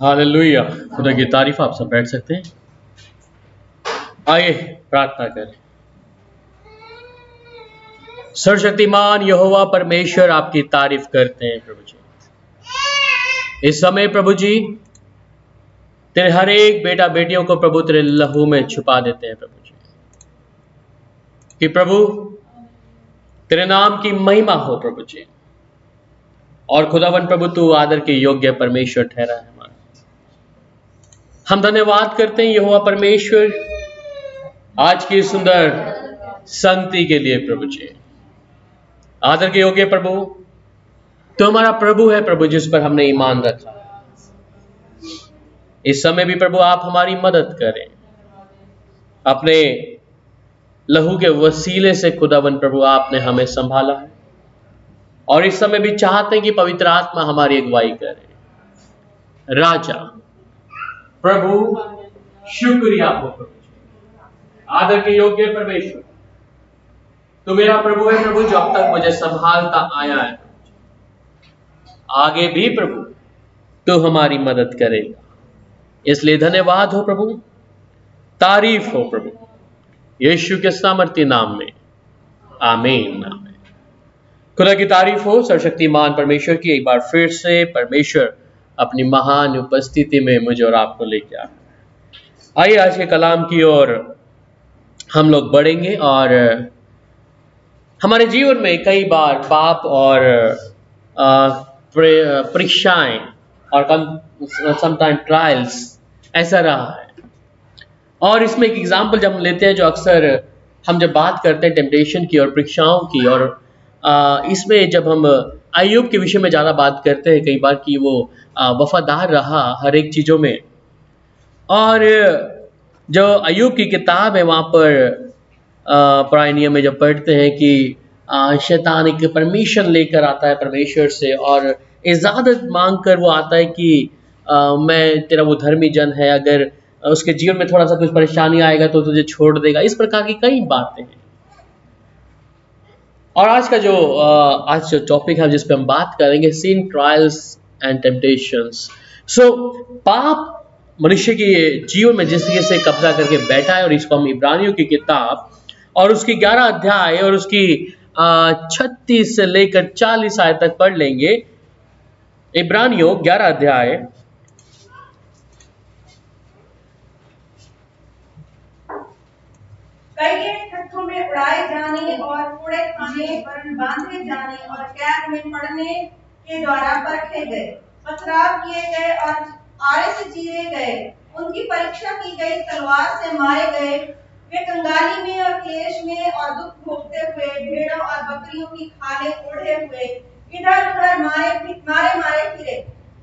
Hallelujah. खुदा की तारीफ। आप सब बैठ सकते हैं। आइए प्रार्थना करें। सर्वशक्तिमान यहोवा परमेश्वर आपकी तारीफ करते हैं प्रभु जी। इस समय प्रभु जी तेरे हर एक बेटा बेटियों को प्रभु तेरे लहू में छुपा देते हैं प्रभु जी, कि प्रभु तेरे नाम की महिमा हो प्रभु जी। और खुदावन प्रभु तू आदर के योग्य परमेश्वर ठहरा है हमारा। हम धन्यवाद करते हैं यहोवा परमेश्वर आज की सुंदर संगति के लिए प्रभु जी। आदर के योग्य प्रभु तो हमारा प्रभु है प्रभु, जिस पर हमने ईमान रखा। इस समय भी प्रभु आप हमारी मदद करें, अपने लहू के वसीले से खुदावन प्रभु आपने हमें संभाला है, और इस समय भी चाहते हैं कि पवित्र आत्मा हमारी अगुवाई करे। राजा प्रभु शुक्रिया हो प्रभु, आदर के योग्य परमेश्वर तो मेरा प्रभु है प्रभु, जो अब तक मुझे संभालता आया है। आगे भी प्रभु तो हमारी मदद करेगा, इसलिए धन्यवाद हो प्रभु, तारीफ हो प्रभु, यीशु के सामर्थ्य नाम में आमीन। आमीन। खुदा की तारीफ हो सर्वशक्तिमान परमेश्वर की। एक बार फिर से परमेश्वर अपनी महान उपस्थिति में मुझे और आपको लेके आए। आइए आज के कलाम की ओर हम लोग बढ़ेंगे। और हमारे जीवन में कई बार पाप और परीक्षाएं और समटाइम ट्रायल्स ऐसा रहा है। और इसमें एक एग्जाम्पल जब हम लेते हैं, जो अक्सर हम जब बात करते हैं टेम्पटेशन की और परीक्षाओं की, और इसमें जब हम अय्यूब के विषय में ज़्यादा बात करते हैं कई बार कि वो वफादार रहा हर एक चीज़ों में। और जो अय्यूब की किताब है वहाँ पर पुराने नियम में जब पढ़ते हैं कि शैतान एक परमिशन लेकर आता है परमेश्वर से, और इजाज़त मांग कर वो आता है कि मैं तेरा वो धर्मी जन है, अगर उसके जीवन में थोड़ा सा कुछ परेशानी आएगा तो तुझे छोड़ देगा। इस प्रकार की कई बातें हैं। और आज का जो टॉपिक है जिस पे हम बात करेंगे, सिन, ट्रायल्स एंड टेम्पटेशंस। सो पाप मनुष्य के जीवन में जिस तरीके से कब्जा करके बैठा है, और इसको हम इब्रानियों की किताब और उसकी 11 अध्याय और उसकी 36 से लेकर 40 आयत तक पढ़ लेंगे। इब्रानियों 11 अध्याय कई ठट्ठों में उड़ाए जाने और कूड़े खाने, वरन बांधे जाने और कैद में पड़ने के द्वारा परखे गए, पथराव किए गए और आरे से चीरे गए, उनकी परीक्षा की गई, तलवार से मारे गए। वे कंगाली में और क्लेश में और दुख भोगते हुए, भेड़ों और बकरियों की खालें ओढ़े हुए इधर उधर मारे फिरे,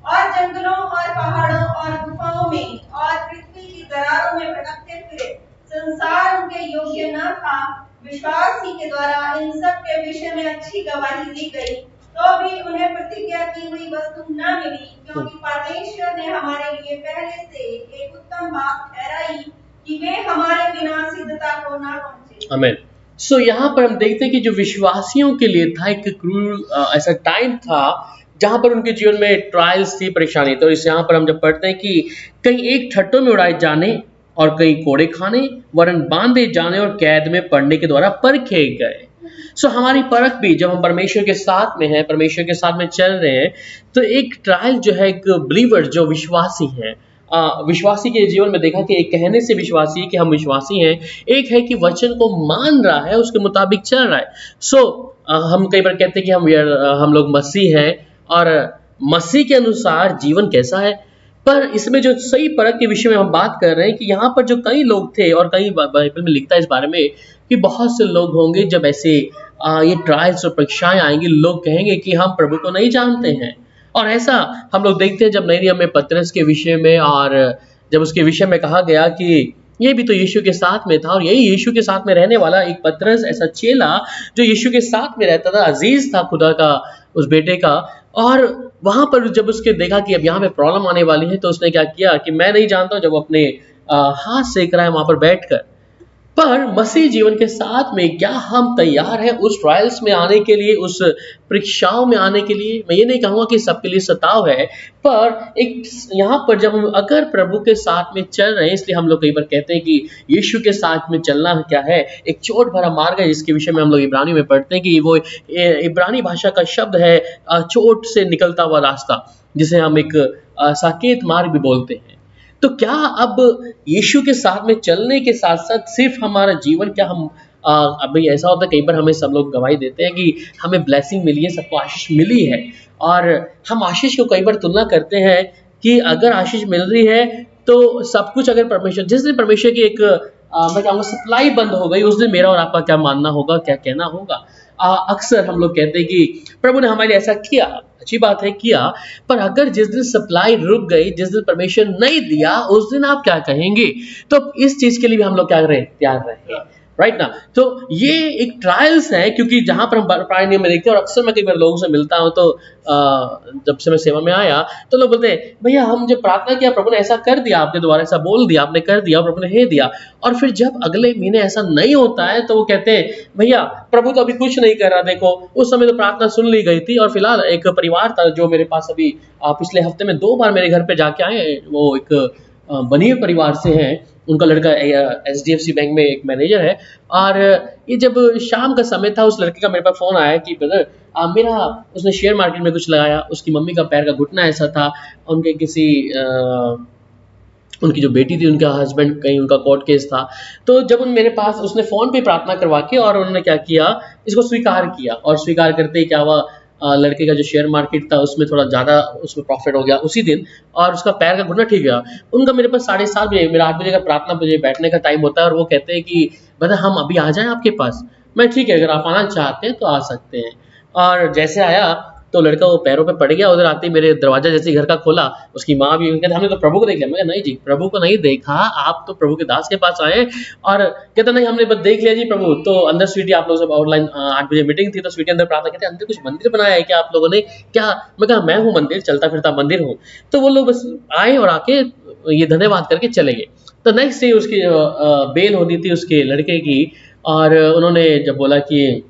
और जंगलों और पहाड़ों और गुफाओं में और पृथ्वी की दरारों में भटकते फिरे। संसार उनके योग्य न था। विश्वास ही के द्वारा इन सब के विषय में अच्छी गवाही दी गई, तो भी उन्हें प्रतिज्ञा की हुई वस्तु न मिली, क्योंकि परमेश्वर ने हमारे लिए पहले से एक उत्तम बात ठहराई कि वे हमारे बिना सिद्धता को न पहुंचे। आमीन। सो यहाँ पर हम देखते हैं कि जो विश्वासियों के लिए था एक क्रूर ऐसा टाइम था जहाँ पर उनके जीवन में ट्रायल्स थी, परेशानी। तो इस यहाँ पर हम जब पढ़ते हैं कि कहीं एक ठट्टों में उड़ाए जाने और कई कोड़े खाने, वरन बांधे जाने और कैद में पड़ने के द्वारा परखे गए। सो हमारी परख भी जब हम परमेश्वर के साथ में हैं, परमेश्वर के साथ में चल रहे हैं, तो एक ट्रायल जो है, एक बिलीवर जो विश्वासी है, विश्वासी के जीवन में देखा कि एक कहने से विश्वासी है कि हम विश्वासी हैं, एक है कि वचन को मान रहा है, उसके मुताबिक चल रहा है। सो हम कई बार कहते हैं कि हम लोग मसीह हैं और मसीह के अनुसार जीवन कैसा है। पर इसमें जो सही परख के विषय में हम बात कर रहे हैं कि यहाँ पर जो कई लोग थे, और कई बाइबल में लिखता है इस बारे में कि बहुत से लोग होंगे जब ऐसे ये ट्रायल्स और परीक्षाएं आएंगी, लोग कहेंगे कि हम प्रभु को नहीं जानते हैं। और ऐसा हम लोग देखते हैं जब नए नियम में पतरस के विषय में, और जब उसके विषय में कहा गया कि ये भी तो यीशु के साथ में था, और यही यीशु के साथ में रहने वाला एक पतरस, ऐसा चेला जो यीशु के साथ में रहता था, अजीज था खुदा का, उस बेटे का। और वहां पर जब उसके देखा कि अब यहाँ पे प्रॉब्लम आने वाली है, तो उसने क्या किया कि मैं नहीं जानता हूँ, जब अपने हाथ सेक रहा है वहां पर बैठकर, पर मसीह जीवन के साथ में क्या हम तैयार हैं उस ट्रायल्स में आने के लिए, उस परीक्षाओं में आने के लिए? मैं ये नहीं कहूँगा कि सबके लिए सताव है, पर एक यहाँ पर जब हम अगर प्रभु के साथ में चल रहे हैं, इसलिए हम लोग कई बार कहते हैं कि यीशु के साथ में चलना क्या है? एक चोट भरा मार्ग है, जिसके विषय में हम लोग इब्रानी में पढ़ते हैं कि वो इब्रानी भाषा का शब्द है चोट से निकलता हुआ रास्ता, जिसे हम एक साकेत मार्ग भी बोलते हैं। तो क्या अब यीशु के साथ में चलने के साथ-साथ सिर्फ़ हमारा जीवन, क्या हम अभी ऐसा होता है कई बार हमें सब लोग गवाही देते हैं कि हमें ब्लेसिंग मिली है, सबको आशीष मिली है, और हम आशीष को कई बार तुलना करते हैं कि अगर आशीष मिल रही है तो सब कुछ, अगर परमेश्वर जिस दिन परमेश्वर की एक मैं कहूँगा सप्लाई बंद हो गई, उस दिन मेरा और आपका क्या मानना होगा, क्या कहना होगा? अक्सर हम लोग कहते हैं कि प्रभु ने हमारे लिए ऐसा किया, अच्छी बात है किया, पर अगर जिस दिन सप्लाई रुक गई, जिस दिन परमेश्वर नहीं दिया, उस दिन आप क्या कहेंगे? तो इस चीज़ के लिए भी हम लोग क्या करें? तैयार रहें, राइट ना? तो ये एक ट्रायल्स है, क्योंकि जहाँ पर हम पुराने नियम में देखते हैं, और अक्सर मैं कई बार लोगों से मिलता हूँ, तो जब से मैं सेवा में आया तो लोग बोलते हैं, भैया हम जब प्रार्थना किया प्रभु ने ऐसा कर दिया, आपके द्वारा ऐसा बोल दिया, आपने कर दिया, प्रभु ने हे दिया, और फिर जब अगले महीने ऐसा नहीं होता है तो वो कहते हैं, भैया प्रभु तो अभी कुछ नहीं कर रहा, देखो उस समय तो प्रार्थना सुन ली गई थी। और फिलहाल एक परिवार था जो मेरे पास अभी पिछले हफ्ते में 2 बार मेरे घर पे जाके आए, वो एक बनिए परिवार से हैं, उनका लड़का एचडीएफसी बैंक में एक मैनेजर है, और ये जब शाम का समय था, उस लड़के का मेरे पास फ़ोन आया कि ब्रदर मेरा, उसने शेयर मार्केट में कुछ लगाया, उसकी मम्मी का पैर का घुटना ऐसा था, उनके किसी उनकी जो बेटी थी, उनका हस्बैंड कहीं, उनका कोर्ट केस था। तो जब मेरे पास उसने फ़ोन पे प्रार्थना करवा के, और उन्होंने क्या किया, इसको स्वीकार किया, और स्वीकार करते ही क्या हुआ, लड़के का जो शेयर मार्केट था उसमें थोड़ा ज़्यादा उसमें प्रॉफिट हो गया उसी दिन, और उसका पैर का घुटना ठीक गया। उनका मेरे पास 7:30 बजे, मेरा 8 बजे का प्रार्थना बजे बैठने का टाइम होता है, और वो कहते हैं कि ब्रदर हम अभी आ जाएँ आपके पास? मैं ठीक है, अगर आप आना चाहते हैं तो आ सकते हैं। और जैसे आया तो लड़का वो पैरों पे पड़ गया, उधर आते ही मेरे दरवाज़ा जैसे ही घर का खोला, उसकी माँ भी, कहते हमने तो प्रभु को देख लिया। मैं कहा नहीं जी, प्रभु को नहीं देखा, आप तो प्रभु के दास के पास आए। और कहता नहीं हमने बस देख लिया जी प्रभु। तो अंदर स्वीटी, आप लोग सब ऑनलाइन 8 बजे मीटिंग थी, तो स्वीटी अंदर प्रार्थना, कहते अंदर कुछ मंदिर बनाया है क्या आप लोगों ने? क्या? मैं कहा मैं हूँ मंदिर, चलता फिरता मंदिर हूँ। तो वो लोग बस आए और आके ये धन्यवाद करके चले गए। तो नेक्स्ट डे उसकी बेल होनी थी उसके लड़के की, और उन्होंने जब बोला कि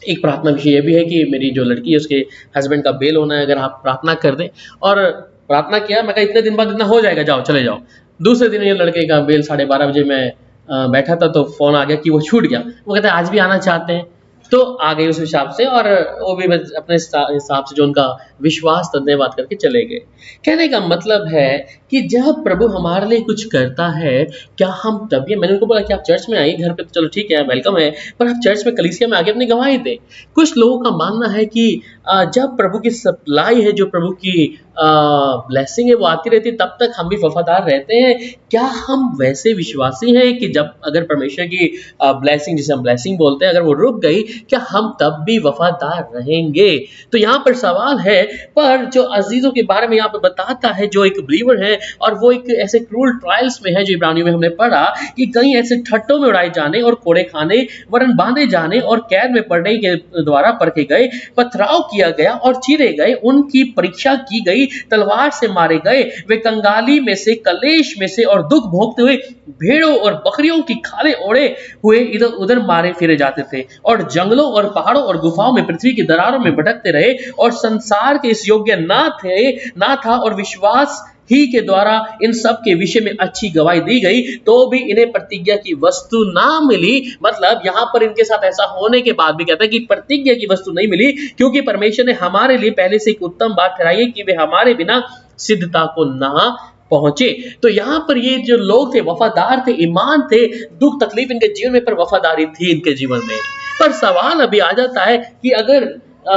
एक प्रार्थना विषय ये भी है कि मेरी जो लड़की है उसके हस्बैंड का बेल होना है, अगर आप प्रार्थना कर दें। और प्रार्थना किया, मैं कहा इतने दिन बाद इतना हो जाएगा, जाओ चले जाओ। दूसरे दिन ये लड़के का बेल 12:30 बजे मैं बैठा था, तो फ़ोन आ गया कि वो छूट गया। वो कहते हैं आज भी आना चाहते हैं, तो आ गए उस हिसाब से, और वो भी बस अपने हिसाब से जो उनका विश्वास धन्यवाद करके चले गए। कहने का मतलब है कि जब प्रभु हमारे लिए कुछ करता है, क्या हम तभी, मैंने उनको बोला कि आप चर्च में आइए, घर पे तो चलो ठीक है वेलकम है, पर आप चर्च में कलीसिया में आके अपनी गवाही दें। कुछ लोगों का मानना है कि जब प्रभु की सप्लाई है, जो प्रभु की ब्लेसिंग है वो आती रहती है, तब तक हम भी वफादार रहते हैं। क्या हम वैसे विश्वासी हैं कि जब अगर परमेश्वर की ब्लेसिंग, जिसे हम ब्लेसिंग बोलते हैं, अगर वो रुक गई, क्या हम तब भी वफादार रहेंगे? तो यहाँ पर सवाल है। पर जो अजीजों के बारे में यहाँ पर बताता है, जो एक बिलीवर है, और वो एक ऐसे क्रूल ट्रायल्स में है, जो इब्रानियों में हमने पढ़ा कि कहीं ऐसे ठट्टों में उड़ाए जाने और कोड़े खाने, वरन बांधे जाने और कैद में पड़ने के द्वारा परखे गए, पथराव किया गया और चीरे गए, उनकी परीक्षा की गई, तलवार से मारे गए, वे कंगाली में से, कलेश में से और दुख भोगते हुए भेड़ों और बकरियों की खाले ओढ़े हुए इधर उधर मारे फिरे जाते थे, और जंगलों और पहाड़ों और गुफाओं में, पृथ्वी की दरारों में भटकते रहे, और संसार के इस योग्य ना था, और विश्वास ही के द्वारा इन सब के विषय में अच्छी गवाही दी गई, तो भी इन्हें प्रतिज्ञा की वस्तु ना मिली। मतलब यहां पर इनके साथ ऐसा होने के बाद भी कहता है कि प्रतिज्ञा की वस्तु नहीं मिली, क्योंकि परमेश्वर ने हमारे लिए पहले से एक उत्तम बात ठहराई है कि वे हमारे बिना सिद्धता को ना पहुंचे। तो यहां पर ये जो लोग थे वफादार थे, ईमान थे, दुख तकलीफ इनके जीवन में, पर वफादारी थी इनके जीवन में। पर सवाल अभी आ जाता है कि अगर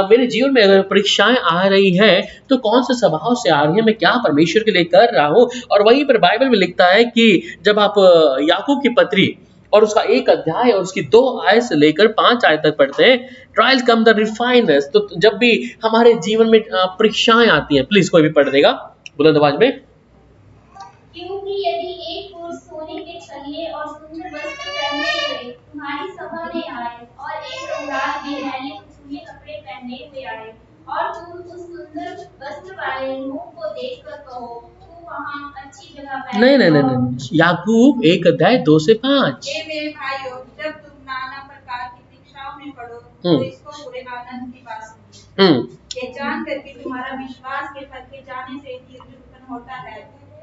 मेरे जीवन में अगर परीक्षाएं आ रही हैं, तो कौन से स्वभाव से आ रही है, मैं क्या परमेश्वर के लिए कर रहा हूं? और वहीं पर बाइबल में लिखता है कि जब आप याकूब की पत्री और उसका 1 अध्याय और उसकी 2 आयत से लेकर 5 आयत तक पढ़ते हैं, ट्रायल्स कम द रिफाइनर्स। तो जब भी हमारे जीवन में परीक्षाएं आती हैं, प्लीज कोई भी पढ़ देगा बुलंद आवाज में। क्योंकि यदि एक पुरुष सोने के छल्ले और सुंदर वस्त्र पहने हुए तुम्हारी सभा में आए, और एक कंगाल बेमैली कुचले कपड़े पहने हुए आए, और तुम उस सुंदर वस्त्र वाले मुंह को देखकर कहो, तू वहाँ अच्छी जगह बैठ नहीं नहीं नहीं जाओ। नहीं, याकूब 1 अध्याय 2 से 5। हे मेरे भाइयों, जब तुम नाना प्रकार की परीक्षाओं में पड़ो तो हम्म इसको बुरे आनंद की बात समझो। हम्म ये जानकर कि तुम्हारा विश्वास के परखे जाने से धीरज उत्पन्न होता है,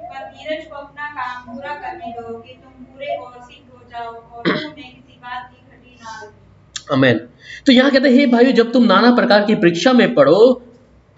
पर धीरज को अपना काम पूरा करने दो कि तुम पूरे और सिद्ध हो जाओ और तुम्हें किसी बात की घटी ना लगे। अमेन। तो यहाँ कहते हैं हे भाइयों, जब तुम नाना प्रकार की परीक्षा में पढ़ो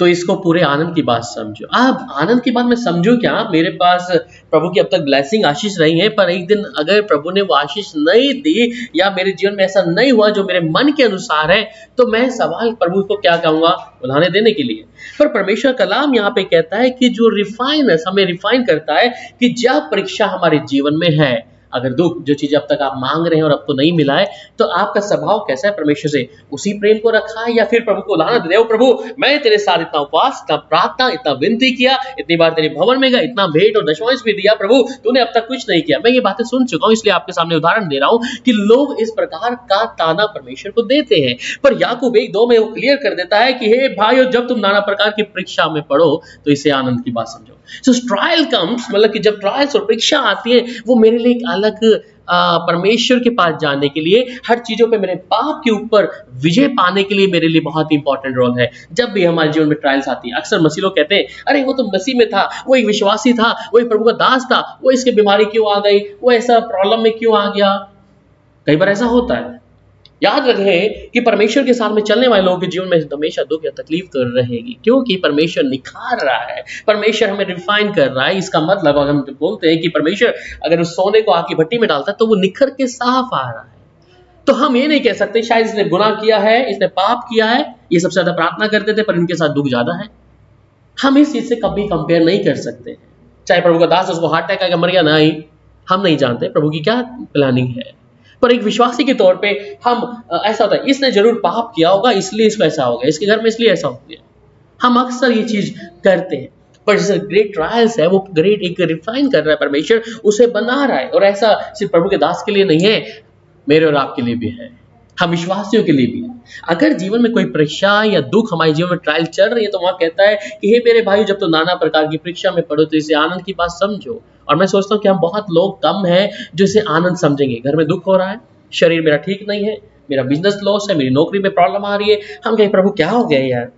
तो इसको पूरे आनंद की बात समझो। अब आनंद की बात मैं समझू क्या? मेरे पास प्रभु की अब तक ब्लेसिंग आशीष रही है, पर एक दिन अगर प्रभु ने वो आशीष नहीं दी या मेरे जीवन में ऐसा नहीं हुआ जो मेरे मन के अनुसार है, तो मैं सवाल प्रभु को क्या कहूँगा? उल्हाने देने के लिए। पर परमेश्वर कलाम यहाँ पे कहता है कि जो रिफाइनर्स हमें रिफाइन करता है कि जब परीक्षा हमारे जीवन में है, अगर दुख, जो चीज अब तक आप मांग रहे हैं और आपको नहीं मिला है, तो आपका स्वभाव कैसा है परमेश्वर से? उसी प्रेम को रखा है या फिर प्रभु को लाना दे रहे हो? प्रभु, मैं तेरे साथ इतना उपवास, इतना प्रार्थना, इतना विनती किया, इतनी बार तेरे भवन में गया, इतना भेंट और दशमांश भी दिया, प्रभु तूने अब तक कुछ नहीं किया। मैं ये बातें सुन चुका हूं, इसलिए आपके सामने उदाहरण दे रहा हूं कि लोग इस प्रकार का ताना परमेश्वर को देते हैं। पर याकूब 1:2 में वो क्लियर कर देता है कि हे भाइयों, जब तुम नाना प्रकार की परीक्षा में पढ़ो तो इसे आनंद की बात समझो। सो ट्रायल कम्स, मतलब कि जब ट्रायल्स और परीक्षा आती है, वो मेरे लिए एक अलग परमेश्वर के पास जाने के लिए, हर चीजों पे मेरे पाप के ऊपर विजय पाने के लिए मेरे लिए बहुत इंपॉर्टेंट रोल है। जब भी हमारे जीवन में ट्रायल्स आती है, अक्सर मसीह लोग कहते हैं, अरे वो तो मसीह में था, वो एक विश्वासी था, वो एक प्रभु का दास था, वो इसकी बीमारी क्यों आ गई, वो ऐसा प्रॉब्लम में क्यों आ गया? कई बार ऐसा होता है। याद रखें कि परमेश्वर के साथ में चलने वाले लोगों के जीवन में हमेशा दुख या तकलीफ तो रहेगी, क्योंकि परमेश्वर निखार रहा है, परमेश्वर हमें रिफाइन कर रहा है। इसका मतलब अगर हम बोलते हैं कि परमेश्वर अगर उस सोने को आग की भट्टी में डालता है तो वो निखर के साफ आ रहा है, तो हम ये नहीं कह सकते शायद इसने गुनाह किया है, इसने पाप किया है, ये सबसे ज्यादा प्रार्थना करते थे पर इनके साथ दुख ज्यादा है। हम इस चीज से कभी कंपेयर नहीं कर सकते। चाहे प्रभु का दास उसको हार्ट अटैक आकर मर गया, नहीं, हम नहीं जानते प्रभु की क्या प्लानिंग है। पर एक विश्वासी के तौर पे हम ऐसा होता है, इसने जरूर पाप किया होगा इसलिए इसको ऐसा हो गया, इसके घर में इसलिए ऐसा हो गया। हम अक्सर ये चीज करते हैं, पर जैसे ग्रेट ट्रायल्स है, वो ग्रेट एक रिफाइन कर रहा है परमेश्वर, उसे बना रहा है। और ऐसा सिर्फ प्रभु के दास के लिए नहीं है, मेरे और आपके लिए भी है, हम विश्वासियों के लिए भी है। अगर जीवन में कोई परीक्षा या दुख हमारे जीवन में ट्रायल चल रही है, तो वहां कहता है कि हे मेरे भाई, जब तो नाना प्रकार की परीक्षा में पढ़ो तो इसे आनंद की बात समझो। और मैं सोचता हूँ कि हम बहुत लोग कम हैं जो इसे आनंद समझेंगे। घर में दुख हो रहा है, शरीर मेरा ठीक नहीं है, मेरा बिजनेस लॉस है, मेरी नौकरी में प्रॉब्लम आ रही है, हम कहें प्रभु क्या हो गया यार,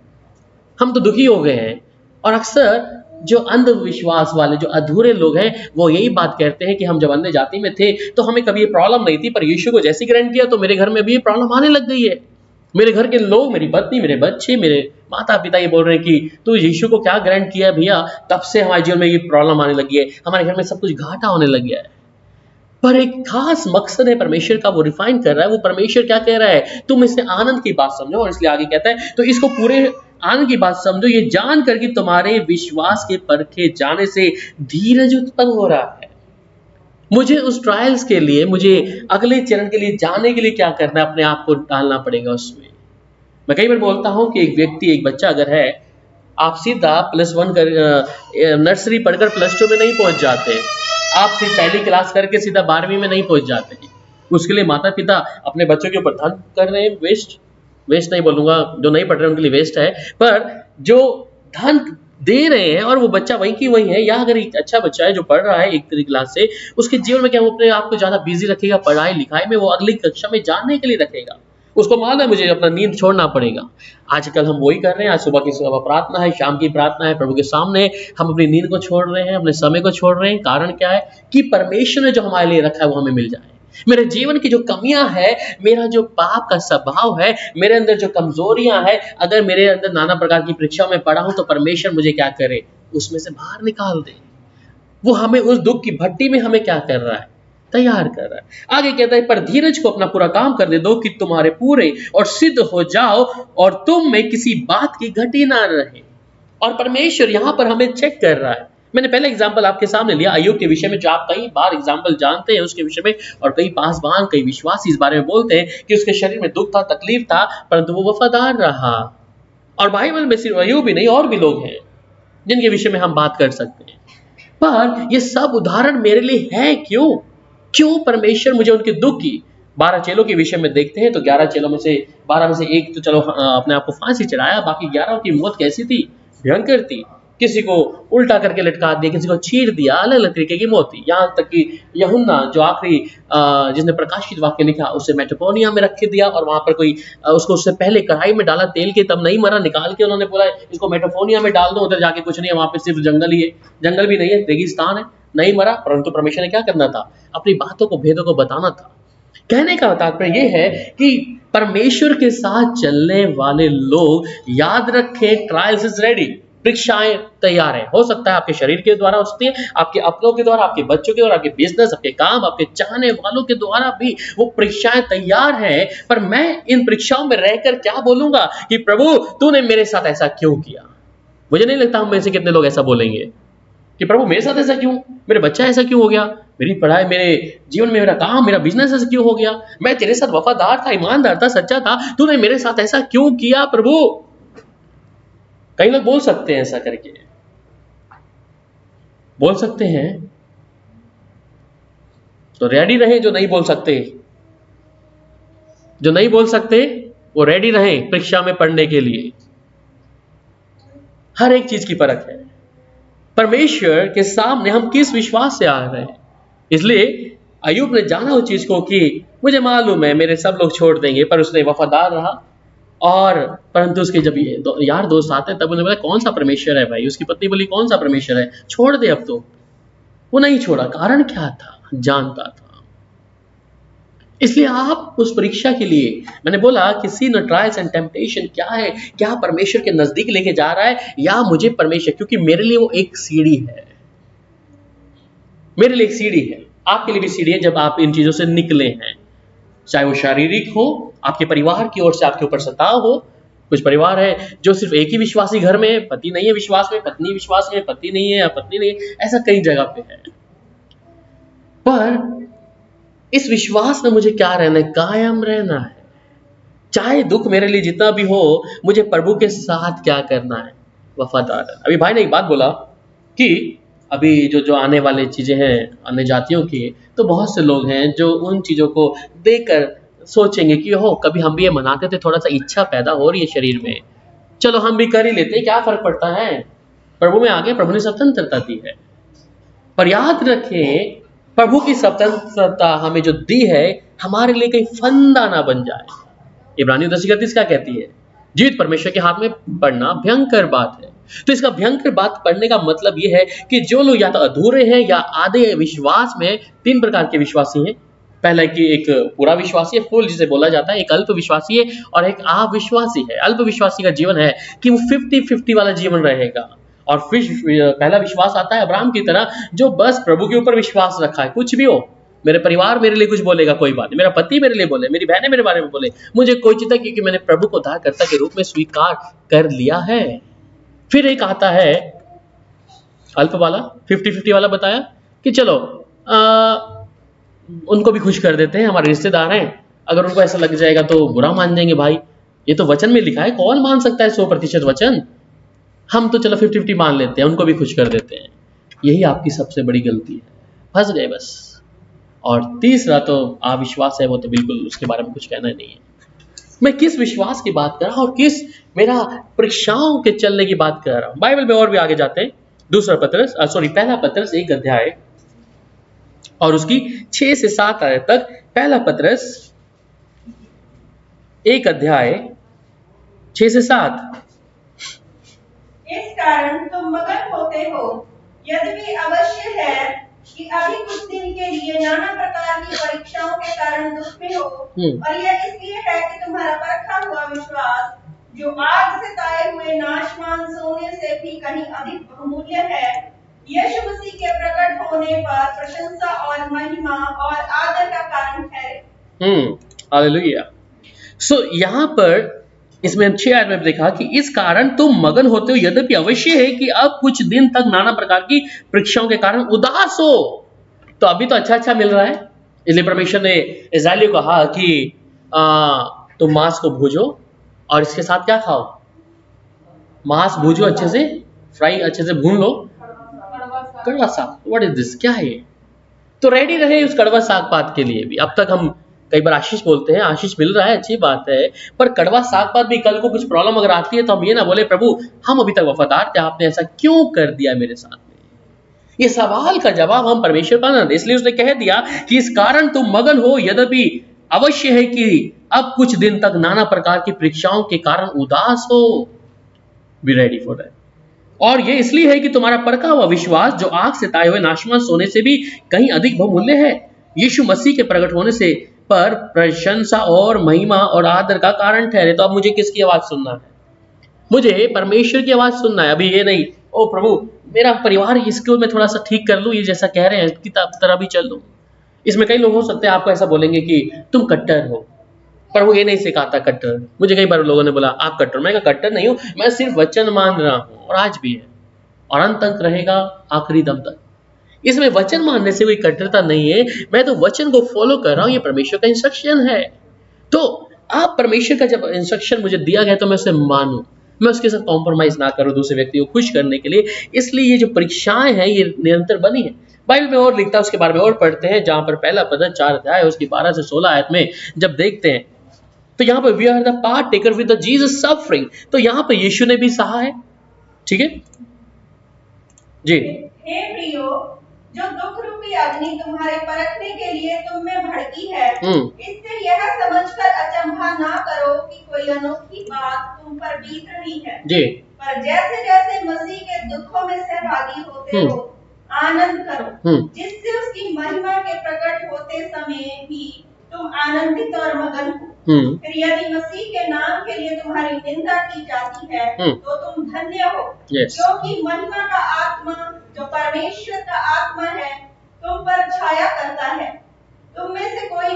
हम तो दुखी हो गए हैं। और अक्सर जो अंधविश्वास वाले, जो अधूरे लोग हैं, वो यही बात कहते हैं कि हम जब अन्य जाति में थे तो हमें कभी ये प्रॉब्लम नहीं थी, पर यीशु को जैसे ग्रहण किया तो मेरे घर में भी ये प्रॉब्लम आने लग गई है। मेरे घर के लोग, मेरी पत्नी, मेरे बच्चे, मेरे माता पिता ये बोल रहे हैं कि तू यीशु को क्या ग्रहण किया भैया, तब से हमारे जीवन में ये प्रॉब्लम आने लगी है, हमारे घर में सब कुछ घाटा होने लग गया है। पर एक खास मकसद है परमेश्वर का, वो रिफाइन कर रहा है। वो परमेश्वर क्या कह रहा है, तुम इसे आनंद की बात समझो। और इसलिए आगे कहता है, तो इसको पूरे आनंद की बात समझो, ये जान कर कि तुम्हारे विश्वास के परखे जाने से धीरज उत्पन्न हो रहा है। मुझे उस ट्रायल्स के लिए, मुझे अगले चरण के लिए जाने के लिए क्या करना है, अपने आप को डालना पड़ेगा उसमें। मैं कई बार बोलता हूं कि एक व्यक्ति, एक बच्चा अगर है, आप सीधा +1 कर नर्सरी पढ़कर +2 में नहीं पहुंच जाते, आप सिर्फ पहली क्लास करके सीधा 12वीं में नहीं पहुंच जाते। उसके लिए माता पिता अपने बच्चों के ऊपर धन कर रहे हैं, वेस्ट नहीं बोलूंगा, जो नहीं पढ़ रहे उनके लिए वेस्ट है, पर जो धन दे रहे हैं और वो बच्चा वहीं की वहीं है। या अगर एक अच्छा बच्चा है जो पढ़ रहा है 1 क्लास से, उसके जीवन में क्या, वो अपने आप को ज्यादा बिजी रखेगा पढ़ाई लिखाई में, वो अगली कक्षा में जाने के लिए रखेगा। उसको मालूम है मुझे अपना नींद छोड़ना पड़ेगा। आजकल हम वही कर रहे हैं, आज सुबह की सुबह प्रार्थना है, शाम की प्रार्थना है, प्रभु के सामने हम अपनी नींद को छोड़ रहे हैं, अपने समय को छोड़ रहे हैं। कारण क्या है कि परमेश्वर ने जो हमारे लिए रखा है वो हमें मिल जाए। मेरे जीवन की जो कमियां है, मेरा जो पाप का स्वभाव है, मेरे अंदर जो कमजोरियां है, अगर मेरे अंदर नाना प्रकार की परीक्षा में पड़ा हूं, तो परमेश्वर मुझे क्या करे, उसमें से बाहर निकाल दे। वो हमें उस दुख की भट्टी में हमें क्या कर रहा है, तैयार कर रहा है। आगे कहता है, पर धीरज को अपना पूरा काम करने दो कि तुम्हारे पूरे और सिद्ध हो जाओ और तुम में किसी बात की घटी ना रहे। और परमेश्वर यहां पर हमें चेक कर रहा है। मैंने पहले एग्जाम्पल आपके सामने लिया अय्यूब के विषय में, जो आप कई बार एग्जाम्पल जानते हैं उसके विषय में, और कई पासवान, कई विश्वासी इस बारे में बोलते हैं कि उसके शरीर में दुख था, तकलीफ था, परंतु वो वफादार रहा। और बाइबल में सिर्फ अय्यूब ही नहीं, और भी लोग हैं जिनके विषय में हम बात कर सकते हैं। पर ये सब उदाहरण मेरे लिए है क्यों परमेश्वर मुझे उनके दुख की, 12 चेलों के विषय में देखते हैं तो 11 चेलों में से 12 में से एक तो चलो अपने आप को फांसी चढ़ाया, बाकी 11 की मौत कैसी थी, भयंकर थी। किसी को उल्टा करके लटका दिया, किसी को चीर दिया, अलग अलग तरीके की मौत थी। यहाँ तक कि यूहन्ना जो आखिरी जिसने प्रकाशित वाक्य लिखा, उसे मेटोपोनिया में रख दिया और वहां पर कोई उसको उससे पहले कढ़ाई में डाला तेल के, तब नहीं मरा, निकाल के उन्होंने बोला इसको मेटोपोनिया में डाल दो, उधर जाके कुछ नहीं है, वहां पे सिर्फ जंगल ही है, जंगल भी नहीं है, रेगिस्तान है, नहीं मरा। परंतु परमेश्वर ने क्या करना था? अपनी बातों को, भेदों को बताना था। कहने का तात्पर्य यह है कि परमेश्वर के साथ चलने वाले लोग याद रखें, ट्रायल्स इज रेडी, परीक्षाएं तैयार है। हो सकता है आपके शरीर के द्वारा हो सकती है, आपके अपनों के द्वारा, आपके बच्चों के द्वारा, आपके बिजनेस, आपके काम, आपके चाहने वालों के द्वारा भी वो परीक्षाएं तैयार है। पर मैं इन परीक्षाओं में रहकर क्या बोलूंगा कि प्रभु तूने मेरे साथ ऐसा क्यों किया? मुझे नहीं लगता हम में से कितने लोग ऐसा बोलेंगे कि प्रभु मेरे साथ ऐसा क्यों, मेरे बच्चा ऐसा क्यों हो गया, मेरी पढ़ाई, मेरे जीवन में मेरा काम, मेरा बिजनेस ऐसा क्यों हो गया, मैं तेरे साथ वफादार था, ईमानदार था, सच्चा था, तूने मेरे साथ ऐसा क्यों किया प्रभु? कई लोग बोल सकते हैं ऐसा करके, बोल सकते हैं, तो रेडी रहे। जो नहीं बोल सकते, जो नहीं बोल सकते वो रेडी रहे परीक्षा में पढ़ने के लिए। हर एक चीज की परख है। परमेश्वर के सामने हम किस विश्वास से आ रहे हैं। इसलिए अय्यूब ने जाना उस चीज को कि मुझे मालूम है मेरे सब लोग छोड़ देंगे, पर उसने वफादार रहा। और परंतु उसके जब यार दोस्त आते हैं तब उन्हें बोला कौन सा परमेश्वर है भाई। उसकी पत्नी बोली कौन सा परमेश्वर है, छोड़ दे अब तो। वो नहीं छोड़ा। कारण क्या था? जानता था। इसलिए आप उस परीक्षा के लिए, मैंने बोला कि सी न ट्रायल्स एंड टेम्पटेशन क्या है, क्या परमेश्वर के नजदीक लेके जा रहा है या मुझे परमेश्वर, क्योंकि मेरे लिए वो एक सीढ़ी है, मेरे लिए एक सीढ़ी है, आपके लिए भी सीढ़ी है। जब आप इन चीजों से निकले हैं, चाहे वो शारीरिक हो, आपके परिवार की ओर से आपके ऊपर सताव हो। कुछ परिवार है जो सिर्फ एक ही विश्वासी घर में है, पति नहीं है विश्वास में, पत्नी विश्वास में, पति नहीं है या पत्नी नहीं है, ऐसा कई जगह पे है। पर इस विश्वास में मुझे क्या रहना है? कायम रहना है। चाहे दुख मेरे लिए जितना भी हो, मुझे प्रभु के साथ क्या करना है? वफादार है। अभी भाई ने एक बात बोला कि अभी जो आने वाले चीजें हैं अन्य जातियों की, तो बहुत से लोग हैं जो उन चीजों को देखकर सोचेंगे कि हो कभी हम भी ये मनाते थे, थोड़ा सा इच्छा पैदा हो रही है शरीर में, चलो हम भी कर ही लेते हैं, क्या फर्क पड़ता है, प्रभु में आगे, प्रभु ने स्वतंत्रता दी है। पर याद रखें, प्रभु की स्वतंत्रता हमें जो दी है, हमारे लिए कहीं फंदा ना बन जाए। इब्रानियों 10:31 क्या कहती है? जीत परमेश्वर के हाथ में पड़ना भयंकर बात है। तो इसका भयंकर बात पढ़ने का मतलब यह है कि जो लोग या तो अधूरे हैं या आधे विश्वास में, तीन प्रकार के विश्वासी हैं। पहला कि एक पूरा विश्वासी है, फुल जिसे बोला जाता है, एक अल्प विश्वासी है और एक अविश्वासी है। अल्प विश्वासी का जीवन है कि वो 50-50 वाला जीवन रहेगा। और फिर पहला विश्वास आता है अब्राहम की तरह, जो बस प्रभु के ऊपर विश्वास रखा है, कुछ भी हो, मेरे परिवार मेरे लिए कुछ बोलेगा कोई बात नहीं, मेरा पति मेरे लिए बोले, मेरी बहनें मेरे बारे में बोले, मुझे कोई चिंता, क्योंकि मैंने प्रभु को उद्धारकर्ता के रूप में स्वीकार कर लिया है। फिर एक आता है अल्प वाला, 50-50 वाला बताया कि चलो उनको भी खुश कर देते हैं, हमारे रिश्तेदार हैं, अगर उनको ऐसा लग जाएगा तो बुरा मान जाएंगे। भाई ये तो वचन में लिखा है, कौन मान सकता है 100% वचन, हम तो चलो 50-50 मान लेते हैं, उनको भी खुश कर देते हैं। यही आपकी सबसे बड़ी गलती है, फंस गए बस। और तीसरा तो अविश्वास है, वो तो बिल्कुल उसके बारे में कुछ कहना ही नहीं है। मैं किस विश्वास की बात कर रहा हूं और किस मेरा परीक्षाओं के चलने की बात कर रहा हूं। बाइबल में और भी आगे जाते हैं, पहला पत्रस 1 अध्याय और उसकी 6 से 7 आयत तक। पहला पत्रस 1 अध्याय 6 से 7। इस कारण तुम मगन होते हो, यद्यपि अवश्य है कि अभी कुछ दिन के लिए नाना प्रकार की परीक्षाओं के कारण दुख में हो, और यह इसलिए है कि तुम्हारा परखा हुआ विश्वास, जो आग से ताए हुए नाशवान सोने से भी कहीं अधिक बहुमूल्य है, यीशु मसीह के प्रकट होने पर प्रशंसा और महिमा और आदर का कारण ठहरे। हालेलुया। सो यहाँ पर इसमें 6 आयत में देखा कि इस कारण तुम मगन होते हो, यद्यपि अवश्य है कि अब कुछ दिन तक नाना प्रकार की परीक्षाओं के कारण उदास हो। तो अभी तो अच्छा मिल रहा है, इसलिए परमेश्वर ने इस्राएलियों को कहा कि तुम मांस को भूजो और इसके साथ क्या खाओ? मांस भूजो, अच्छे से फ्राई, अच्छे से भून लो। कड़वा साग, व्हाट इज दिस, क्या है ये? तो रेडी रहे उस कड़वा साग पात के लिए भी। अब तक हम कई बार आशीष बोलते हैं, आशीष मिल रहा है, अच्छी बात है, पर कड़वा साग बाद भी कल को कुछ प्रॉब्लम अगर आती है तो हम ये ना बोले प्रभु हम अभी तक वफादार थे, आपने ऐसा क्यों कर दिया मेरे साथ में। ये सवाल का जवाब हम परमेश्वर पर ना दें, इसलिए उसने कह दिया कि इस कारण तुम मगन हो, यद्यपि अवश्य है कि अब कुछ दिन तक नाना प्रकार की परीक्षाओं के कारण उदास हो। Be ready for that. और ये इसलिए है कि तुम्हारा परखा हुआ विश्वास जो आग से ताए हुए नाशवान सोने से भी कहीं अधिक बहुमूल्य है, यीशु मसीह के प्रकट होने से पर प्रशंसा और महिमा और आदर का कारण ठहरे। तो अब मुझे किसकी आवाज सुनना है? मुझे परमेश्वर की आवाज सुनना है। अभी ये नहीं ओ प्रभु मेरा परिवार इसको मैं थोड़ा सा ठीक कर लूं, ये जैसा कह रहे हैं इसकी तरह भी चल लूं। इसमें कई लोग हो सकते हैं आपको ऐसा बोलेंगे कि तुम कट्टर हो, पर वो ये नहीं सिखाता कट्टर। मुझे कई बार लोगों ने बोला आप कट्टर, मैं कहा कट्टर नहीं हूं, मैं सिर्फ वचन मान रहा हूं और आज भी है और अंत तक रहेगा, आखिरी दम तक। इसमें वचन मानने से कोई कट्टरता नहीं है, मैं तो वचन को फॉलो कर रहा हूं, ये परमेश्वर का इंस्ट्रक्शन है। तो आप परमेश्वर का जब इंस्ट्रक्शन मुझे दिया गया तो मैं उसे मानूं, मैं उसके साथ कॉम्प्रोमाइज ना करूं दूसरे व्यक्ति को खुश करने के लिए। इसलिए ये जो परीक्षाएं हैं ये निरंतर बनी है। बाइबल में और लिखता है, उसके बारे में और पढ़ते हैं, जहां पर पहला पद 4 अध्याय उसकी 12 से 16 आयत में जब देखते हैं तो यहाँ पर we are the partaker with the Jesus suffering. तो यहाँ पर यीशु ने भी सहा है, ठीक है जी। हे प्रियो, जो दुख रूपी अग्नि तुम्हारे परखने के लिए तुम में भड़की है, इससे यह समझकर अचंभा ना करो कि कोई अनोखी बात तुम पर बीत रही है जी। पर जैसे जैसे मसीह के दुखों में सहभागी होते हो आनंद करो, जिससे उसकी महिमा के प्रकट होते समय भी तुम आनंदित और मगन हो। फिर यदि मसीह के नाम के लिए तुम्हारी निंदा की जाती है तो तुम धन्य हो, क्योंकि महिमा का आत्मा जो परमेश्वर का आत्मा है तुम पर छाया करता है। तुम में से कोई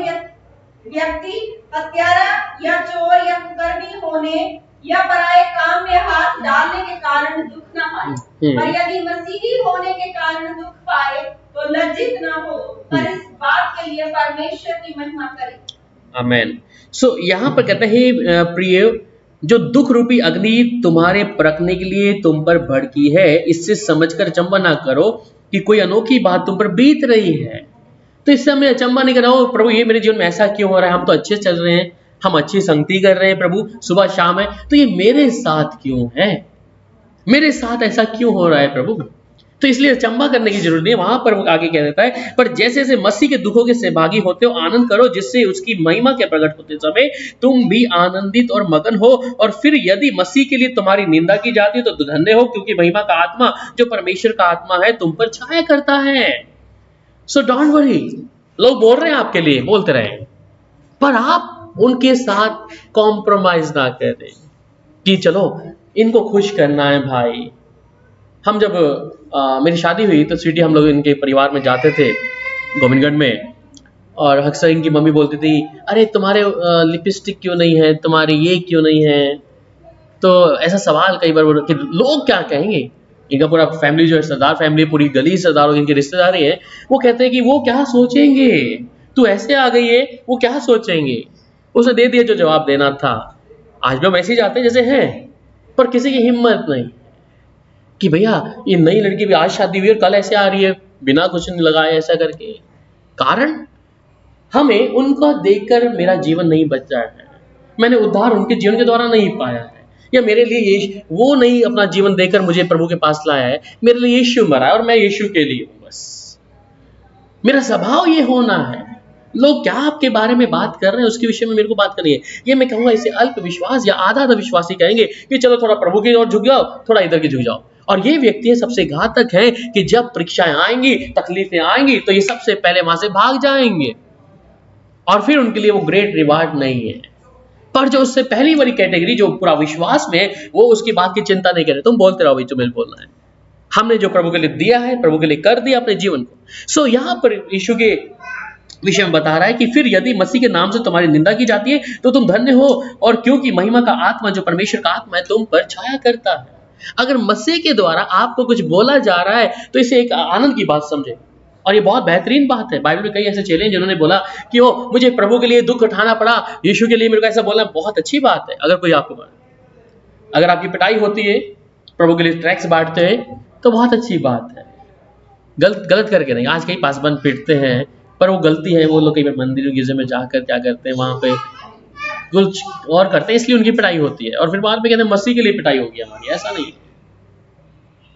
व्यक्ति हत्यारा या चोर या कुकर्मी होने या पराये काम में हाथ डालने के कारण दुख न पाए, पर यदि मसीही होने के कारण दुख पाए तो लज्जित न हो, पर इस बात के लिए परमेश्वर की महिमा करे। आमेन। सो यहाँ पर कहते हैं प्रिय, जो दुख रूपी अग्नि तुम्हारे परखने के लिए तुम पर भड़की है, इससे समझकर अचंभा ना करो कि कोई अनोखी बात तुम पर बीत रही है। तो इससे हमें अचंभा नहीं करना हो प्रभु ये मेरे जीवन में ऐसा क्यों हो रहा है, हम तो अच्छे चल रहे हैं, हम अच्छी संगति कर रहे हैं प्रभु, सुबह शाम है, तो ये मेरे साथ क्यों है, मेरे साथ ऐसा क्यों हो रहा है प्रभु। तो इसलिए अचंभा करने की जरूरत नहीं है। वहां पर वो आगे कह देता है पर जैसे जैसे मसीह के दुखों के सहभागी होते हो आनंद करो, जिससे उसकी महिमा के प्रकट होते समय तुम भी आनंदित और मगन हो। और फिर यदि मसीह के लिए तुम्हारी निंदा की जाती है तो धन्य हो, क्योंकि महिमा का आत्मा जो परमेश्वर का आत्मा है तुम पर छाया करता है। सो डोंट वरी, लोग बोल रहे हैं आपके लिए, बोलते रहे, पर आप उनके साथ कॉम्प्रोमाइज ना करें कि चलो इनको खुश करना है भाई। हम जब मेरी शादी हुई तो स्वीटी हम लोग इनके परिवार में जाते थे गोविंदगढ़ में, और अक्सर इनकी मम्मी बोलती थी अरे तुम्हारे लिपस्टिक क्यों नहीं है, तुम्हारे ये क्यों नहीं है। तो ऐसा सवाल कई बार कि लोग क्या कहेंगे, इनका पूरा फैमिली जो है सरदार फैमिली, पूरी गली सरदार लोग इनके रिश्तेदारी है, वो कहते हैं कि वो क्या सोचेंगे, तू ऐसे आ गई है, वो क्या सोचेंगे। उसे दे दिया जो जवाब देना था। आज भी हम ऐसे ही जाते हैं जैसे हैं, पर किसी की हिम्मत नहीं कि भैया ये नई लड़की भी आज शादी हुई और कल ऐसे आ रही है बिना कुछ नहीं लगाए ऐसा करके। कारण हमें उनका देखकर मेरा जीवन नहीं बचा है, मैंने उद्धार उनके जीवन के द्वारा नहीं पाया है, या मेरे लिए वो नहीं अपना जीवन देकर मुझे प्रभु के पास लाया है, मेरे लिए यीशु मरा है और मैं यीशु के लिए हूं। बस मेरा स्वभाव ये होना है। लोग क्या आपके बारे में बात कर रहे हैं उसके विषय में मेरे को बात करनी है। ये मैं कहूंगा इसे अल्प विश्वास या आधा विश्वासी कहेंगे कि चलो थोड़ा प्रभु की ओर झुक जाओ, थोड़ा इधर की झुक जाओ। और ये व्यक्ति सबसे घातक है कि जब परीक्षाएं आएंगी, तकलीफें आएंगी, तो ये सबसे पहले वहां से भाग जाएंगे और फिर उनके लिए वो ग्रेट रिवार्ड नहीं है। पर जो उससे पहली वाली कैटेगरी जो पूरा विश्वास में, वो उसकी बात की चिंता नहीं करे। तुम बोलते रहो भाई जो मेरे बोलना है, हमने जो प्रभु के लिए दिया है प्रभु के लिए कर दिया अपने जीवन को। सो यहाँ पर यीशु के विषय में बता रहा है कि फिर यदि मसीह के नाम से तुम्हारी निंदा की जाती है तो तुम धन्य हो, और क्योंकि महिमा का आत्मा जो परमेश्वर का आत्मा है तुम पर छाया करता है। अगर मसीह के द्वारा आपको कुछ बोला जा रहा है तो इसे एक आनंद की बात समझे, और ये बहुत बेहतरीन बात है। बाइबल में कई ऐसे चेले हैं जिन्होंने बोला कि ओ मुझे प्रभु के लिए दुख उठाना पड़ा, यीशु के लिए मेरे को ऐसा बोलना बहुत अच्छी बात है। अगर कोई आपको अगर आपकी पिटाई होती है, प्रभु के लिए ट्रैक्स बांटते हैं तो बहुत अच्छी बात है, गलत करके नहीं। आज कई पासबंद पीटते हैं, पर वो गलती है, वो लोग कई बार मंदिर गिरजे में जाकर क्या करते हैं, वहां पे कुछ और करते हैं, इसलिए उनकी पिटाई होती है। और फिर बाद में कहते हैं मसीह के लिए पिटाई होगी हमारी। ऐसा नहीं है।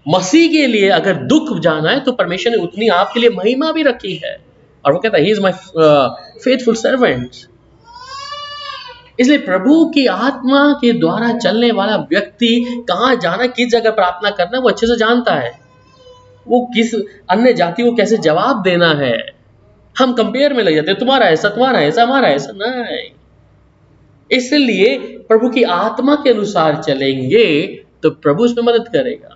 मसीह के लिए अगर दुख जाना है तो परमेश्वर ने उतनी आपके लिए महिमा भी रखी है। और वो कहता है he is my faithful servant. इसलिए प्रभु की आत्मा के द्वारा चलने वाला व्यक्ति कहाँ जाना, किस जगह प्रार्थना करना, वो अच्छे से जानता है। वो किस अन्य जाति को कैसे जवाब देना है। हम कंपेयर में लग जाते हैं, तुम्हारा ऐसा, तुम्हारा ऐसा, हमारा ऐसा नहीं। इसलिए प्रभु की आत्मा के अनुसार चलेंगे तो प्रभु उसमें मदद करेगा।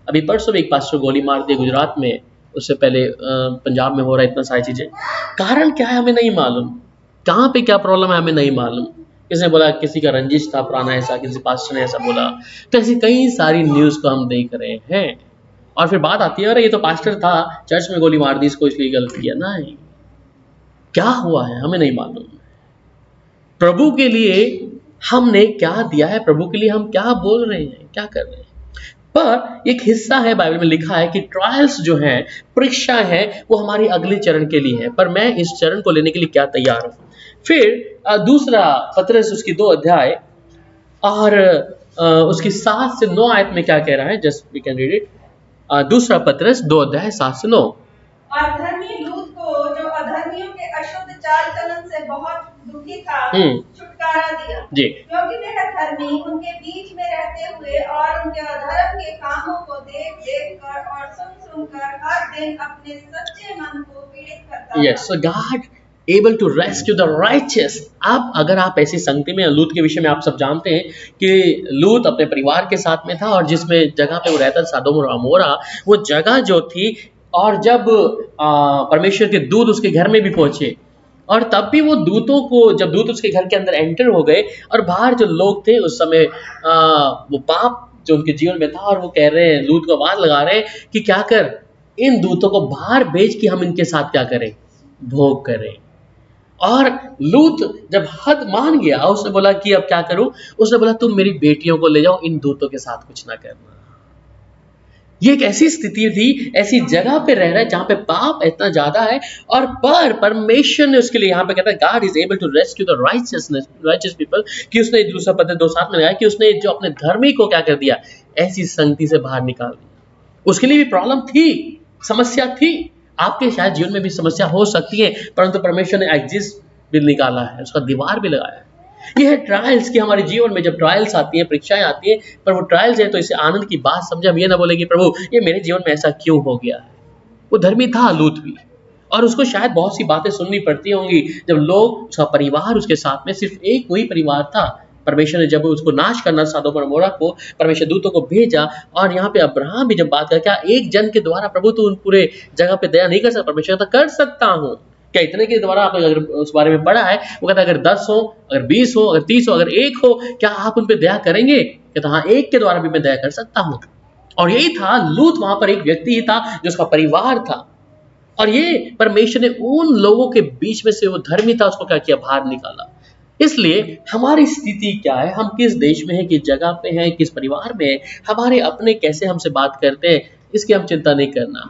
अभी परसों एक पास्टर गोली मार दिया गुजरात में, उससे पहले पंजाब में हो रहा है, इतना सारी चीजें। कारण क्या है हमें नहीं मालूम, कहाँ पे क्या प्रॉब्लम है हमें नहीं मालूम। किसने बोला किसी का रंजिश था पुराना, ऐसा किसी पास्टर ने ऐसा बोला। तो ऐसी कई सारी न्यूज को हम देख रहे हैं। और फिर बात आती है अरे ये तो पास्टर था, चर्च में गोली मार दी, इसको इसलिए गलत किया। नहीं, क्या हुआ है हमें नहीं मालूम। प्रभु के लिए हमने क्या दिया है, प्रभु के लिए हम क्या बोल रहे हैं, क्या कर रहे हैं। पर एक हिस्सा है बाइबल में लिखा है कि ट्रायल्स जो हैं, परीक्षा है, वो हमारी अगले चरण के लिए है। पर मैं इस चरण को लेने के लिए क्या तैयार हूं। फिर दूसरा पतरस उसकी 2 अध्याय और उसकी 7 से 9 आयत में क्या कह रहा है, just we can read it. दूसरा पतरस 2 अध्याय 7 से 9। और धर्मी लूत को जो अधर्मियों के अशुद्ध चाल चलन से बहुत दुखी था, छुटकारा दिया। जी। क्योंकि वह धर्मी उनके बीच में रहते हुए और उनके अधर्म के कामों को देख देख कर और सुन कर हर दिन अपने सच्चे मन को पीड़ित करता था। Yes, so God able to rescue the righteous। अब अगर आप ऐसी संगति में, लूत के विषय में आप सब जानते हैं कि लूत अपने परिवार के साथ में था और जिसमें जगह पे वो रहता था सदोम और अमोरा, वो जगह जो थी, और जब परमेश्वर के दूत उसके घर में भी पहुंचे, और तब भी वो दूतों को, जब दूत उसके घर के अंदर एंटर हो गए और बाहर जो लोग थे उस समय वो पाप जो उनके जीवन में था, और वो कह रहे हैं, लूत को आवाज लगा रहे हैं कि क्या कर, इन दूतों को बाहर भेज के हम इनके साथ क्या करें, भोग करें। और लूत जब हद मान गया, उसने बोला कि अब क्या करूं। उसने बोला तुम मेरी बेटियों को ले जाओ, इन दूतों के साथ कुछ ना करना। ये एक ऐसी स्थिति थी, ऐसी जगह पे रह रहा है जहां पे पाप इतना ज्यादा है, और पर परमेश्वर ने उसके लिए, यहाँ पे कहता है God is able to rescue the righteous people, कि उसने दूसरा पद 2:7 में लगाया कि उसने जो अपने धर्मी को क्या कर दिया, ऐसी संगति से बाहर निकाल दिया। उसके लिए भी प्रॉब्लम थी, समस्या थी। आपके शायद जीवन में भी समस्या हो सकती है, परंतु परमेश्वर ने एग्जिस्ट भी निकाला है, उसका दीवार भी लगाया है। ये है ट्रायल्स की हमारे जीवन में जब ट्रायल्स आती हैं, परीक्षाएं आती हैं, पर वो ट्रायल्स है तो इसे आनंद की बात समझे। हम ये ना बोले कि प्रभु ये मेरे जीवन में ऐसा क्यों हो गया है। वो धर्मी था लूत भी, और उसको शायद बहुत सी बातें सुननी पड़ती होंगी जब लोग, उसका परिवार उसके साथ में, सिर्फ एक वही परिवार था। परमेश्वर ने जब उसको नाश करना सदोम और अमोरा को, परमेश्वर दूतों को भेजा। और यहाँ पे अब्राहम भी जब बात कर, क्या एक जन के द्वारा प्रभु तू उन पूरे जगह पे दया नहीं कर सकता। परमेश्वर कहता कर सकता हूँ। क्या इतने के द्वारा आप अगर उस बारे में पढ़ा है, वो कहता अगर 10 हो, अगर 20 हो, अगर 30 हो, अगर 1 हो, क्या आप उन पे दया करेंगे। कहता हाँ, एक के द्वारा भी मैं दया कर सकता हूँ। और यही था, लूत वहां पर एक व्यक्ति ही था जो उसका परिवार था, और ये परमेश्वर ने उन लोगों के बीच में से, वो धर्मी था, उसको क्या किया, बाहर निकाला। इसलिए हमारी स्थिति क्या है, हम किस देश में हैं, किस जगह पे हैं, किस परिवार में हैं, हमारे अपने कैसे हमसे बात करते हैं, इसकी हम चिंता नहीं करना।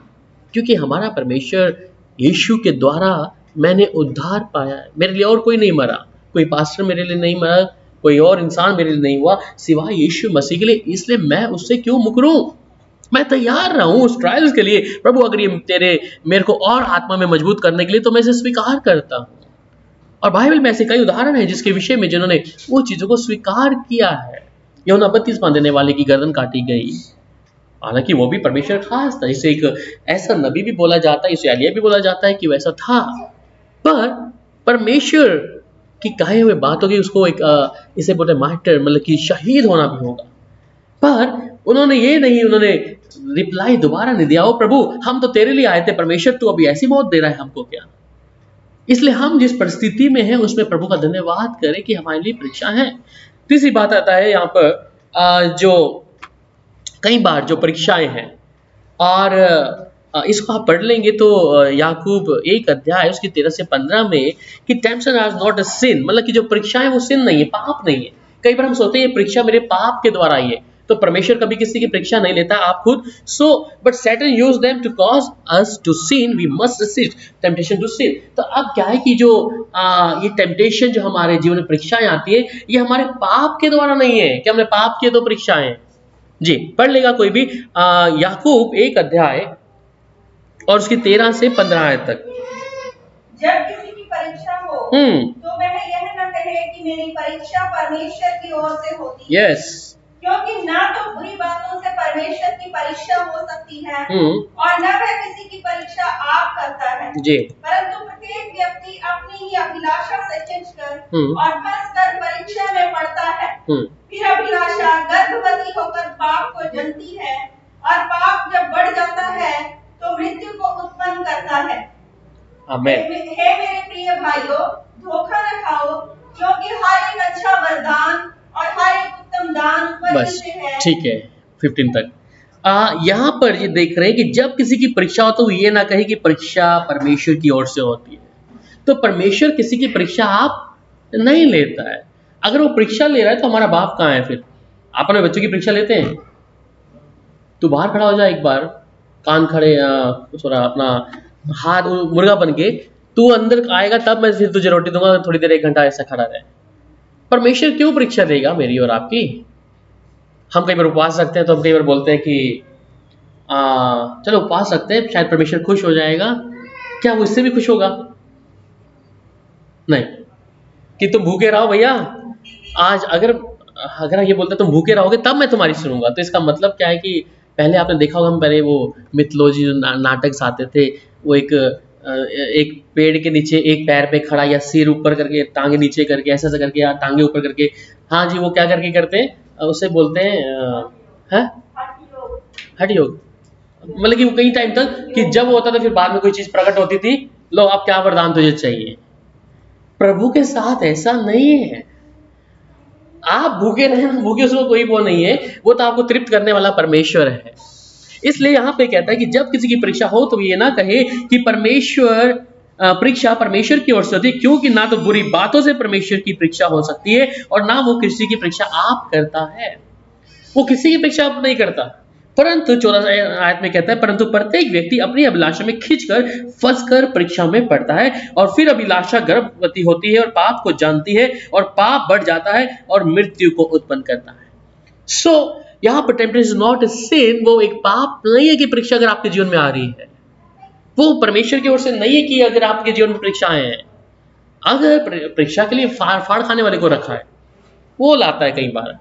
क्योंकि हमारा परमेश्वर यीशु के द्वारा मैंने उद्धार पाया है। मेरे लिए और कोई नहीं मरा, कोई पास्टर मेरे लिए नहीं मरा, कोई और इंसान मेरे लिए नहीं हुआ सिवाय यीशु मसीह के लिए। इसलिए मैं उससे क्यों मुकरूं। मैं तैयार रहूं उस ट्रायल्स के लिए। प्रभु अगर ये मेरे को और आत्मा में मजबूत करने के लिए, तो मैं इसे स्वीकार करता हूं। और बाइबल में ऐसे कई उदाहरण हैं जिसके विषय में जिन्होंने वो चीजों को स्वीकार किया है। यूहन्ना बपतिस्मा देने वाले की गर्दन काटी गई, हालांकि वो भी परमेश्वर खास था। इसे एक ऐसा नबी भी बोला जाता है, इसे एलिया भी बोला जाता है कि वैसा था। पर परमेश्वर की कहे हुए बातों की उसको एक इसे बोलते मार्टर, मतलब कि शहीद होना भी होगा। पर उन्होंने ये नहीं, उन्होंने रिप्लाई दोबारा नहीं दिया, ओ प्रभु हम तो तेरे लिए आए थे, परमेश्वर तू अभी ऐसी मौत दे रहा है हमको क्या। इसलिए हम जिस परिस्थिति में हैं उसमें प्रभु का धन्यवाद करें कि हमारे लिए परीक्षा है। तीसरी बात आता है यहाँ पर, जो कई बार जो परीक्षाएं हैं, और इसको आप पढ़ लेंगे तो याकूब 1 अध्याय उसकी 13 से 15 में कि टेम्पशन इज नॉट अ सिन, मतलब कि जो परीक्षाएं वो सिन नहीं है, पाप नहीं है। कई बार हम सोचते हैं ये परीक्षा मेरे पाप के द्वारा आई है, तो तो परमेश्वर कभी किसी की परीक्षा नहीं लेता, आप खुद। So but Satan use them to cause us to sin, we must resist temptation to sin. तो अब क्या है कि जो ये टेम्पटेशन जो हमारे जीवन में परीक्षाएं आती है, ये हमारे पाप के द्वारा नहीं है कि हमने पाप किए तो परीक्षाएं। जी, पढ़ लेगा कोई भी याकूब 1 अध्याय और उसकी 13 से 15 आयत तक। जब किसी की परीक्षा हो तो वह यह न कहे कि मेरी परीक्षा परमेश्वर की ओर से होती है। यस, क्योंकि ना तो बुरी बातों से परमेश्वर की परीक्षा हो सकती है और न वह किसी की परीक्षा आप करता है जी, परंतु प्रत्येक व्यक्ति अपनी ही अभिलाषा से खींचकर और फंसकर परीक्षा में पड़ता है। फिर अभिलाषा गर्भवती होकर पाप को जनती है और पाप जब बढ़ जाता है तो मृत्यु को उत्पन्न करता है। आमेन। हे मेरे प्रिय भाइयों, धोखा न खाओ, क्योंकि हर एक अच्छा वरदान और हर एक उत्तम दान ऊपर से है। ठीक है, 15 तक। यहाँ पर ये देख रहे हैं कि जब किसी की परीक्षा हो तो ये ना कहे कि परीक्षा परमेश्वर की ओर से होती है। तो परमेश्वर किसी की परीक्षा आप नहीं लेता है। अगर वो परीक्षा ले रहा है तो हमारा बाप कहाँ है? फिर आप अपने बच्चों की परीक्षा लेते हैं? तू बाहर खड़ा हो जा एक बार, कान खड़े, अपना हाथ मुर्गा बन के, तू अंदर आएगा तब मैं फिर तुझे रोटी दूंगा, थोड़ी देर 1 घंटा ऐसा खड़ा रहे। परमेश्वर क्यों परीक्षा देगा मेरी और आपकी? हम कई बार उपवास रखते हैं तो हम कई बार बोलते हैं कि चलो उपवास रखते हैं, शायद परमेश्वर खुश हो जाएगा। क्या वो इससे भी खुश होगा? नहीं, कि तुम भूखे रहो भैया आज। अगर ये बोलते तुम भूखे रहोगे तब मैं तुम्हारी सुनूंगा, तो इसका मतलब क्या है कि पहले आपने देखा होगा, हम पहले वो मिथोलॉजी नाटक आते थे, वो एक पेड़ के नीचे एक पैर पे खड़ा या सिर ऊपर करके टांगे नीचे करके ऐसा करके या टांगे ऊपर करके, हाँ जी, वो क्या करके करते हैं, उसे बोलते हैं हठ योग। मतलब कि वो कई टाइम तक कि जब होता था फिर बाद में कोई चीज प्रकट होती थी, लो अब क्या वरदान तुझे चाहिए। प्रभु के साथ ऐसा नहीं है। आप भूखे रहे ना भूखे, उसमें कोई वो नहीं है, वो तो आपको तृप्त करने वाला परमेश्वर है। इसलिए यहाँ पे कहता है कि जब किसी की परीक्षा हो तो ये ना कहे कि परीक्षा परमेश्वर की ओर से होती है, क्योंकि ना तो बुरी बातों से परमेश्वर की परीक्षा हो सकती है और ना वो किसी की परीक्षा आप करता है। वो किसी की परीक्षा आप नहीं करता, परंतु 14 आयत में कहता है, परंतु प्रत्येक व्यक्ति अपनी अभिलाषा में खींचकर फंसकर परीक्षा में पड़ता है और फिर अभिलाषा गर्भवती होती है और पाप को जानती है और पाप बढ़ जाता है और मृत्यु को उत्पन्न करता है। सो यहाँ पर टेम्पटेशन इज नॉट अ सिन, वो एक पाप नहीं है कि परीक्षा अगर आपके जीवन में आ रही है, वो परमेश्वर की ओर से नहीं है कि अगर आपके जीवन में परीक्षाएं हैं। अगर परीक्षा के लिए फाड़ खाने वाले को रखा है, वो लाता है, कई बार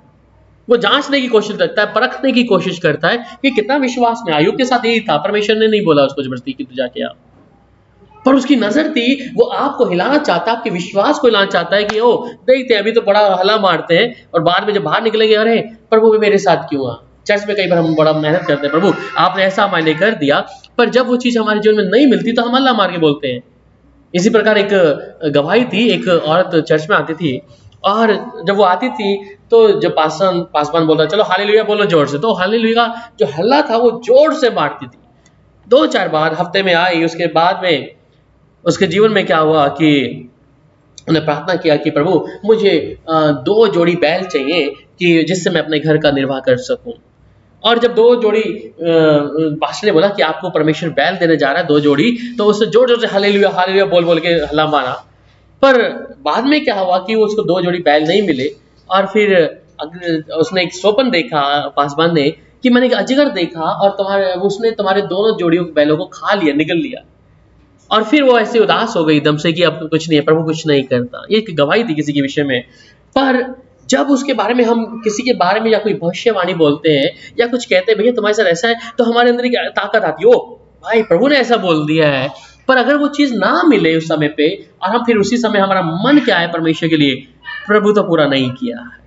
वो जांचने की कोशिश करता है, परखने की कोशिश करता है कि कितना विश्वास में। आयुब के साथ यही था, परमेश्वर ने नहीं बोला उसको जबरदस्ती कि तू जाके आ, पर उसकी नजर थी, वो आपको हिलाना चाहता है, आपके विश्वास को हिलाना चाहता है कि ओ देखते हैं अभी तो बड़ा हला मारते हैं और बाद में जब बाहर निकलेंगे, अरे प्रभु भी मेरे साथ क्यों आ। चर्च में कई बार हम बड़ा मेहनत करते हैं, प्रभु आपने ऐसा मायने कर दिया, पर जब वो चीज हमारे जीवन में नहीं मिलती तो हम हल्ला मार के बोलते हैं। इसी प्रकार एक गवाही थी, एक औरत चर्च में आती थी और जब वो आती थी तो जब पासवान बोलता चलो हालेलुया बोलो जोर से, तो हालेलुया का जो हल्ला था वो जोर से मारती थी। 2-4 बार हफ्ते में आई। उसके बाद में उसके जीवन में क्या हुआ कि उन्हें प्रार्थना किया कि प्रभु मुझे 2 जोड़ी बैल चाहिए कि जिससे मैं अपने घर का निर्वाह कर सकूं। और जब 2 जोड़ी पास्टर ने बोला कि आपको परमेश्वर बैल देने जा रहा है 2 जोड़ी, तो उसने जोर जोर से हालेलुया हालेलुया बोल बोल के हल्ला मारा। पर बाद में क्या हुआ कि उसको 2 जोड़ी बैल नहीं मिले और फिर उसने एक स्वप्न देखा पासवान ने कि मैंने एक अजगर देखा और उसने तुम्हारे दोनों जोड़ियों बैलों को खा लिया, निगल लिया। और फिर वो ऐसे उदास हो गई एकदम से कि अब कुछ नहीं है, प्रभु कुछ नहीं करता। ये एक गवाही थी किसी के विषय में। पर जब उसके बारे में हम किसी के बारे में या कोई भविष्यवाणी बोलते हैं या कुछ कहते हैं भैया तुम्हारे साथ ऐसा है, तो हमारे अंदर एक ताकत आती है, ओ भाई प्रभु ने ऐसा बोल दिया है। पर अगर वो चीज ना मिले उस समय पे और हम फिर उसी समय हमारा मन क्या है परमेश्वर के लिए, प्रभु तो पूरा नहीं किया है,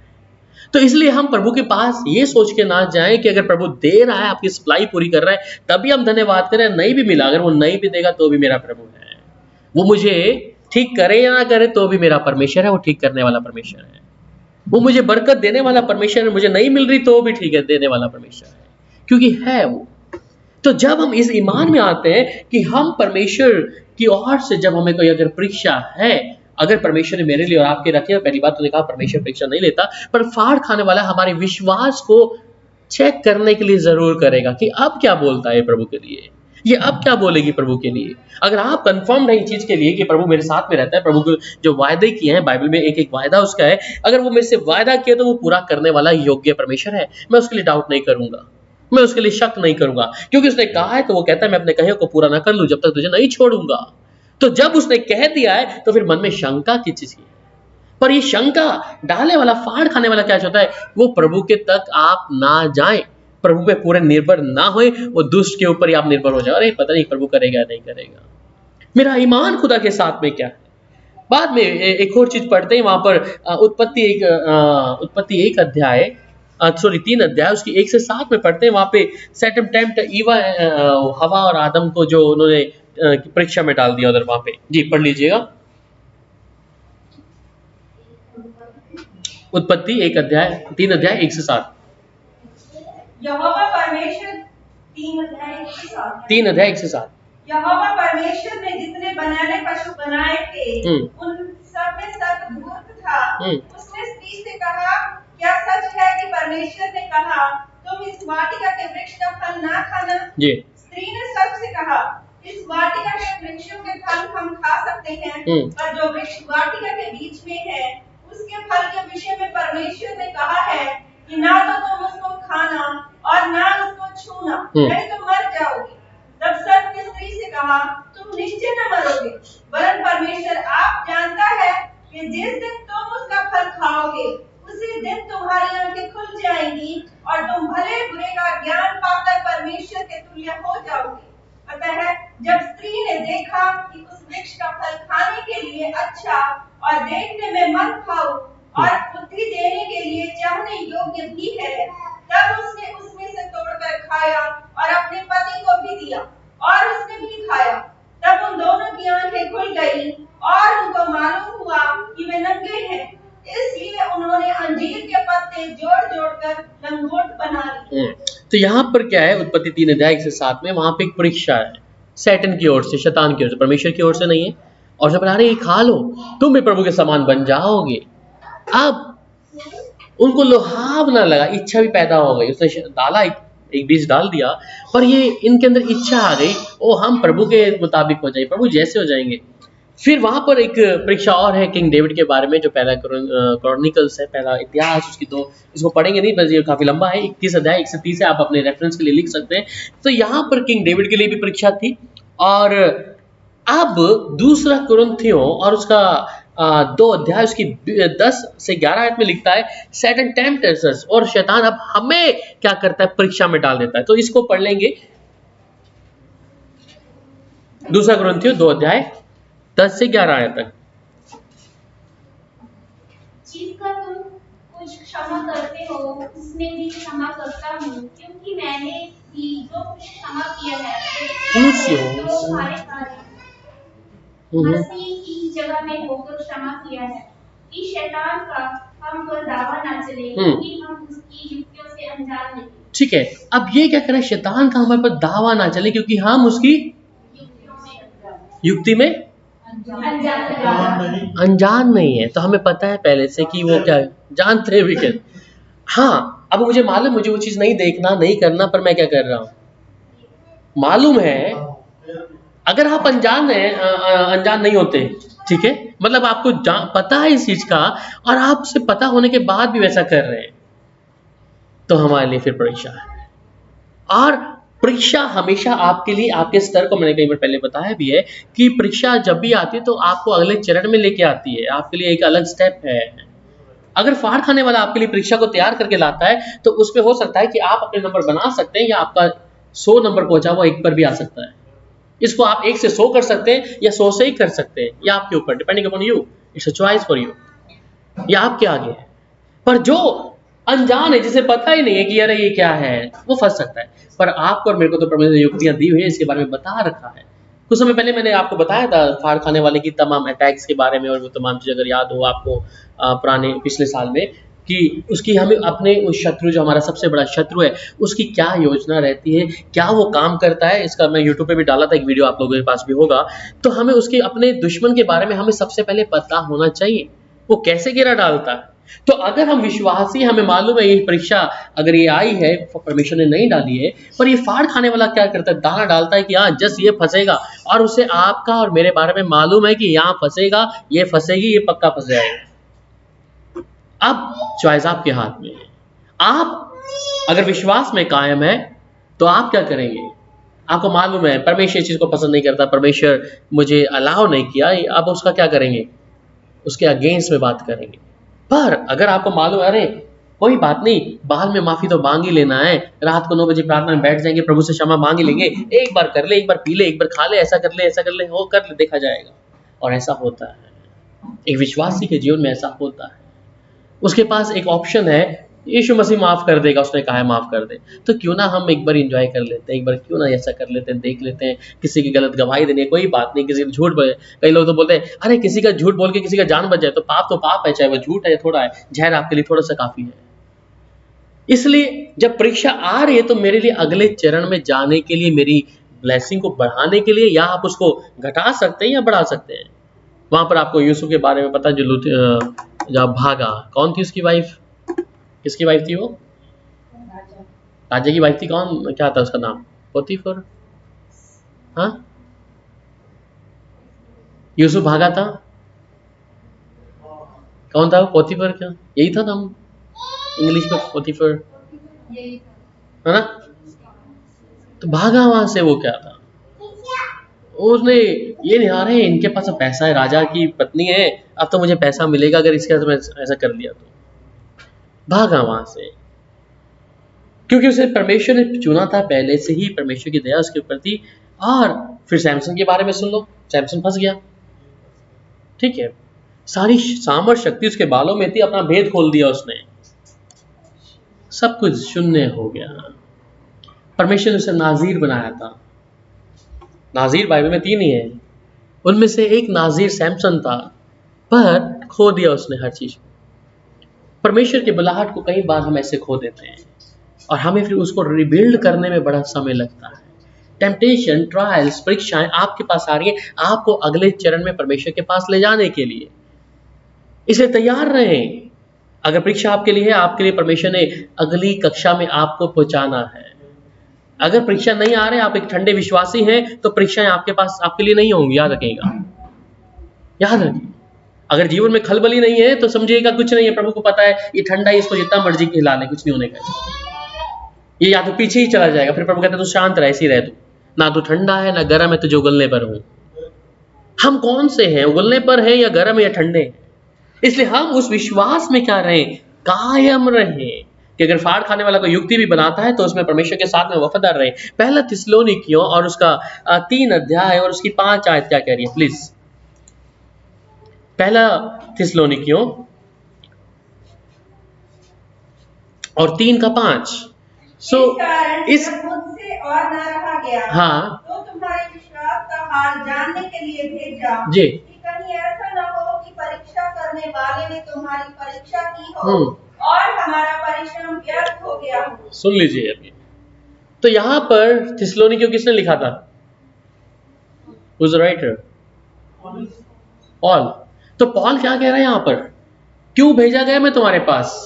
तो इसलिए हम प्रभु के पास ये सोच के ना जाएं कि अगर प्रभु दे रहा है, आपकी सप्लाई पूरी कर रहा है, तभी हम धन्यवाद करें। नहीं भी मिला, अगर वो नहीं भी देगा तो भी मेरा प्रभु है। वो मुझे ठीक करे या ना करे तो भी मेरा परमेश्वर है, वो ठीक करने वाला परमेश्वर है। वो मुझे बरकत देने वाला परमेश्वर है, मुझे नहीं मिल रही तो भी ठीक है, देने वाला परमेश्वर है, क्योंकि है वो। तो जब हम इस ईमान में आते हैं कि हम परमेश्वर की ओर से, जब हमें कोई अगर परीक्षा है, अगर परमेश्वर ने मेरे लिए और आपके रखे, पहली बात तो देखा परमेश्वर परीक्षा नहीं लेता, पर फाड़ खाने वाला हमारे विश्वास को चेक करने के लिए जरूर करेगा कि अब क्या बोलता है प्रभु के लिए, ये अब क्या बोलेगी प्रभु के लिए। अगर आप कंफर्म है इस चीज के लिए कि प्रभु मेरे साथ में रहता है, प्रभु के जो वायदे किए हैं बाइबल में, एक एक वायदा उसका है, अगर वो मेरे से वायदा किया तो वो पूरा करने वाला योग्य परमेश्वर है, मैं उसके लिए डाउट नहीं करूंगा, मैं उसके लिए शक नहीं करूंगा, क्योंकि उसने कहा है तो वो कहता है मैं अपने कहे को पूरा ना कर लूं जब तक तुझे नहीं छोड़ूंगा। तो जब उसने कह दिया है तो फिर मन में शंका की चीज की, पर ये शंका डालने वाला, फाड़ खाने वाला क्या होता है, वो प्रभु के तक आप ना जाएं, प्रभु पे पूरे निर्भर ना होए, वो दुष्ट के ऊपर ही आप निर्भर हो जाओ, अरे पता नहीं प्रभु करेगा नहीं करेगा, मेरा ईमान खुदा के साथ में क्या है। बाद में एक और चीज पढ़ते हैं वहां पर उत्पत्ति एक अध्याय, सॉरी 3 अध्याय, उसकी 1 से 7 में पढ़ते हैं, वहां पे सैटन टेम्प्ट ईवा, हवा और आदम को जो उन्होंने परीक्षा में डाल दिया उधर, वहां पे जी पढ़ लीजिएगा। उत्पत्ति 3 अध्याय 1 से 7। यहोवा परमेश्वर 3 अध्याय 1 से 7। यहोवा परमेश्वर ने जितने बनाने पशु बनाए थे उन सब में सतबुद्ध था। उसने स्त्री से कहा, क्या सच है कि परमेश्वर ने कहा तुम इस वाटिका के वृक्ष का फल ना खाना? स्त्री ने सर्प से कहा, इस वाटिका के वृक्षों के फल हम खा सकते हैं, पर जो वृक्ष वाटिका के बीच में है उसके फल के विषय में परमेश्वर ने कहा है कि ना तो तुम उसको खाना और ना उसको छूना, नहीं तो मर जाओगे। तब सर्प ने स्त्री से कहा, तुम निश्चय न मरोगे, वरन परमेश्वर आप जानता है कि जिस दिन तुम उसका फल खाओगे उसी दिन तुम्हारी आंखें खुल जाएंगी और तुम भले बुरे का ज्ञान पाकर परमेश्वर के तुल्य हो जाओगे। अतः जब स्त्री ने देखा कि उस वृक्ष का फल खाने के लिए अच्छा और देखने में मन भाऊ और बुद्धि देने के लिए चाहने योग्य भी है, तब उसने उसमें से तोड़कर खाया और अपने पति को भी दिया और उसने भी खाया। तब उन दोनों की आंखें खुल गई और उनको मालूम हुआ कि वे नंगे हैं, इसलिए उन्होंने अंजीर के पत्ते जोड़-जोड़ कर लंगोट बना लिए। तो यहाँ पर क्या है, उत्पत्ति 3 अध्याय 1 से 7 में वहां पे एक परीक्षा है सैटन की ओर से, शैतान की ओर से, परमेश्वर की ओर से नहीं है। और जब बता रहे ये खा लो तुम भी प्रभु के समान बन जाओगे। अब उनको लुभाव ना लगा, इच्छा भी पैदा हो गई, उसने डाला एक बीज डाल दिया, पर ये इनके अंदर इच्छा आ गई, ओ हम प्रभु के मुताबिक हो जाएंगे, प्रभु जैसे हो जाएंगे। फिर वहां पर एक परीक्षा और है किंग डेविड के बारे में, जो पहला क्रॉनिकल्स है, पहला इतिहास उसकी, तो इसको पढ़ेंगे नहीं, बस ये काफी लंबा है, 31 अध्याय 1 से 30 है, आप अपने रेफरेंस के लिए लिख सकते हैं। तो यहाँ पर किंग डेविड के लिए भी परीक्षा थी। और अब दूसरा कुरिन्थियों और उसका 2 अध्याय उसकी 10 से 11 आयत में लिखता है, सैटन टेम्प्ट्स अस, और शैतान अब हमें क्या करता है, परीक्षा में डाल देता है। तो इसको पढ़ लेंगे, दूसरा कुरिन्थियों 2 अध्याय 10 से 11 आयत तक। जिसका तुम कुछ क्षमा करते हो उसमें भी क्षमा करता हूँ, क्योंकि मैंने भी जो कुछ क्षमा किया है तो हमारे कार्य मसीह की जगह में होकर क्षमा किया है, कि शैतान का हम पर दावा ना चले, क्योंकि हम उसकी युक्तियों से अनजान नहीं। ठीक है, अब ये क्या करें, शैतान का हमारे पर दावा ना चले क्योंकि हम उसकी युक्ति में अनजान नहीं है। तो हमें पता है पहले से कि वो क्या जानते हैं भी क्या। हाँ, अब मुझे मालूम, मुझे वो चीज नहीं देखना नहीं करना, पर मैं क्या कर रहा हूँ, मालूम है। अगर आप अनजान नहीं होते, ठीक है, मतलब आपको पता है इस चीज का और आपसे पता होने के बाद भी वैसा कर रहे हैं, तो हमारे लिए फिर परीक्षा है। और परीक्षा हमेशा आपके लिए, आपके स्तर को मैंने कई बार पहले बताया भी है कि परीक्षा जब भी आती है तो आपको अगले चरण में लेके आती है, आपके लिए एक अलग स्टेप है। अगर फाड़ खाने वाला आपके लिए परीक्षा को तैयार करके लाता है तो उसमें हो सकता है कि आप अपने नंबर बना सकते हैं, या आपका 100 नंबर पहुंचा हुआ 1 पर भी आ सकता है। इसको आप 1 से 100 कर सकते हैं या 100 से ही कर सकते हैं, या आपके ऊपर, depending upon you, it's a choice for you, या आपके आगे है। पर जो अनजान है, जिसे पता ही नहीं है कि अरे ये क्या है, वो फंस सकता है। पर आपको और मेरे को तो परमेश्वर ने युक्तियां दी हुई है, इसके बारे में बता रखा है। कुछ समय पहले मैंने आपको बताया था फाड़ खाने वाले की तमाम अटैक्स के बारे में, और वो तमाम चीज़ अगर याद हो आपको पुराने पिछले साल में, कि उसकी हमें अपने उस शत्रु, जो हमारा सबसे बड़ा शत्रु है, उसकी क्या योजना रहती है, क्या वो काम करता है। इसका मैं यूट्यूब पे भी डाला था एक वीडियो, आप लोगों के पास भी होगा। तो हमें उसके अपने दुश्मन के बारे में हमें सबसे पहले पता होना चाहिए, वो कैसे घेरा डालता है, तो अगर हम विश्वासी, हमें मालूम है ये परीक्षा अगर ये आई है, परमेश्वर ने नहीं डाली है, पर ये फाड़ खाने वाला क्या करता है, दाना डालता है कि हाँ जस्ट ये फंसेगा, और उसे आपका और मेरे बारे में मालूम है कि यहाँ फंसेगा, ये फंसेगी, ये पक्का फंस जाएगा। अब चॉइस आपके हाथ में है। आप अगर विश्वास में कायम है तो आप क्या करेंगे? आपको मालूम है परमेश्वर इस चीज को पसंद नहीं करता, परमेश्वर मुझे अलाउ नहीं किया, आप उसका क्या करेंगे? उसके अगेंस्ट में बात करेंगे। पर अगर आपको मालूम है अरे कोई बात नहीं, बाद में माफी तो मांग ही लेना है, रात को 9 बजे प्रार्थना में बैठ जाएंगे, प्रभु से क्षमा मांग ही लेंगे, एक बार कर ले, एक बार पी ले, एक बार खा ले, ऐसा कर ले, ऐसा कर ले, हो कर ले, देखा जाएगा। और ऐसा होता है, एक विश्वासी के जीवन में ऐसा होता है। उसके पास एक ऑप्शन है, यीशु मसीह माफ कर देगा, उसने कहा है माफ कर दे, तो क्यों ना हम एक बार एंजॉय कर लेते हैं, एक बार क्यों ना ऐसा कर लेते हैं, देख लेते हैं। किसी की गलत गवाही देनी है, कोई बात नहीं, किसी का झूठ बोले, कई लोग तो बोलते हैं अरे किसी का झूठ बोल के किसी का जान बच जाए तो पाप है, चाहे वो झूठ है या थोड़ा है, जहर आपके लिए थोड़ा सा काफी है। इसलिए जब परीक्षा आ रही है तो मेरे लिए अगले चरण में जाने के लिए, मेरी ब्लेसिंग को बढ़ाने के लिए, या आप उसको घटा सकते हैं या बढ़ा सकते हैं। वहां पर आपको यूसुफ के बारे में पता, जो भागा, कौन थी उसकी वाइफ, किसकी वाइफ थी वो? राजा की वाइफ थी। कौन, क्या था उसका नाम? पोतीफर। हाँ, यूसुफ भागा था, कौन था वो? पोतीफर। क्या यही था नाम इंग्लिश में? पोतीफर है ना? तो भागा वहां से। वो क्या था, उसने ये नहीं, रहे इनके पास पैसा है, राजा की पत्नी है, अब तो मुझे पैसा मिलेगा अगर इसके साथ मैं ऐसा कर लिया तो। भागा वहां से, क्योंकि उसे परमेश्वर ने चुना था पहले से ही, परमेश्वर की दया उसके ऊपर थी। और फिर सैमसन के बारे में सुन लो, सैमसन फंस गया, ठीक है, सारी सामर्थ शक्ति उसके बालों में थी, अपना भेद खोल दिया उसने, सब कुछ शून्य हो गया। परमेश्वर ने उसे नाजीर बनाया था। नाजीर बाइबल में 3 ही है, उनमें से एक नाजीर सैमसन था, पर खो दिया उसने हर चीज। परमेश्वर की बुलाहट को कई बार हम ऐसे खो देते हैं, और हमें फिर उसको रिबिल्ड करने में बड़ा समय लगता है। टेम्पटेशन, ट्रायल्स, परीक्षाएं आपके पास आ रही है, आपको अगले चरण में परमेश्वर के पास ले जाने के लिए, इसलिए तैयार रहें। अगर परीक्षा आपके लिए है, आपके लिए परमेश्वर ने अगली कक्षा में आपको पहुंचाना है। अगर परीक्षा नहीं आ रहे, आप एक ठंडे विश्वासी हैं, तो परीक्षाएं आपके पास, आपके लिए नहीं होंगी, याद रखिएगा, याद रखिए। अगर जीवन में खलबली नहीं है तो समझिएगा कुछ नहीं है, प्रभु को पता है ये ठंडा है, इसको जितना मर्जी हिला ले, कुछ नहीं होने का, ये या तो पीछे ही चला जाएगा। फिर प्रभु कहते हैं तू शांत रह, ऐसी रह, तू ना तो ठंडा है ना गर्म है, तुझे उगलने पर हूं। हम कौन से हैं, उगलने पर है या गर्म है या ठंडे? इसलिए हम उस विश्वास में क्या रहें, कायम रहें, कि अगर फाड़ खाने वाला कोई युक्ति भी बनाता है तो उसमें परमेश्वर के साथ में वफादार रहे। पहला थिस्सलुनीकियों और उसका 3 अध्याय और उसकी 5 आयत क्या कह रही है, प्लीज। पहला थिस्सलुनीकियों और 3 का 5। इस मुझसे और न रहा गया, हाँ, तो तुम्हारे विश्वास का हाल जानने के लिए भेजा जी, कि कहीं ऐसा न हो कि परीक्षा करने वाले ने तुम्हारी परीक्षा की हो और हमारा परिश्रम व्यर्थ हो गया हो। सुन लीजिए अभी, तो यहां पर थिस्सलुनीकियों किसने लिखा था? Who's the writer? पॉल। तो पॉल क्या कह रहा है यहां पर, क्यों भेजा गया मैं तुम्हारे पास?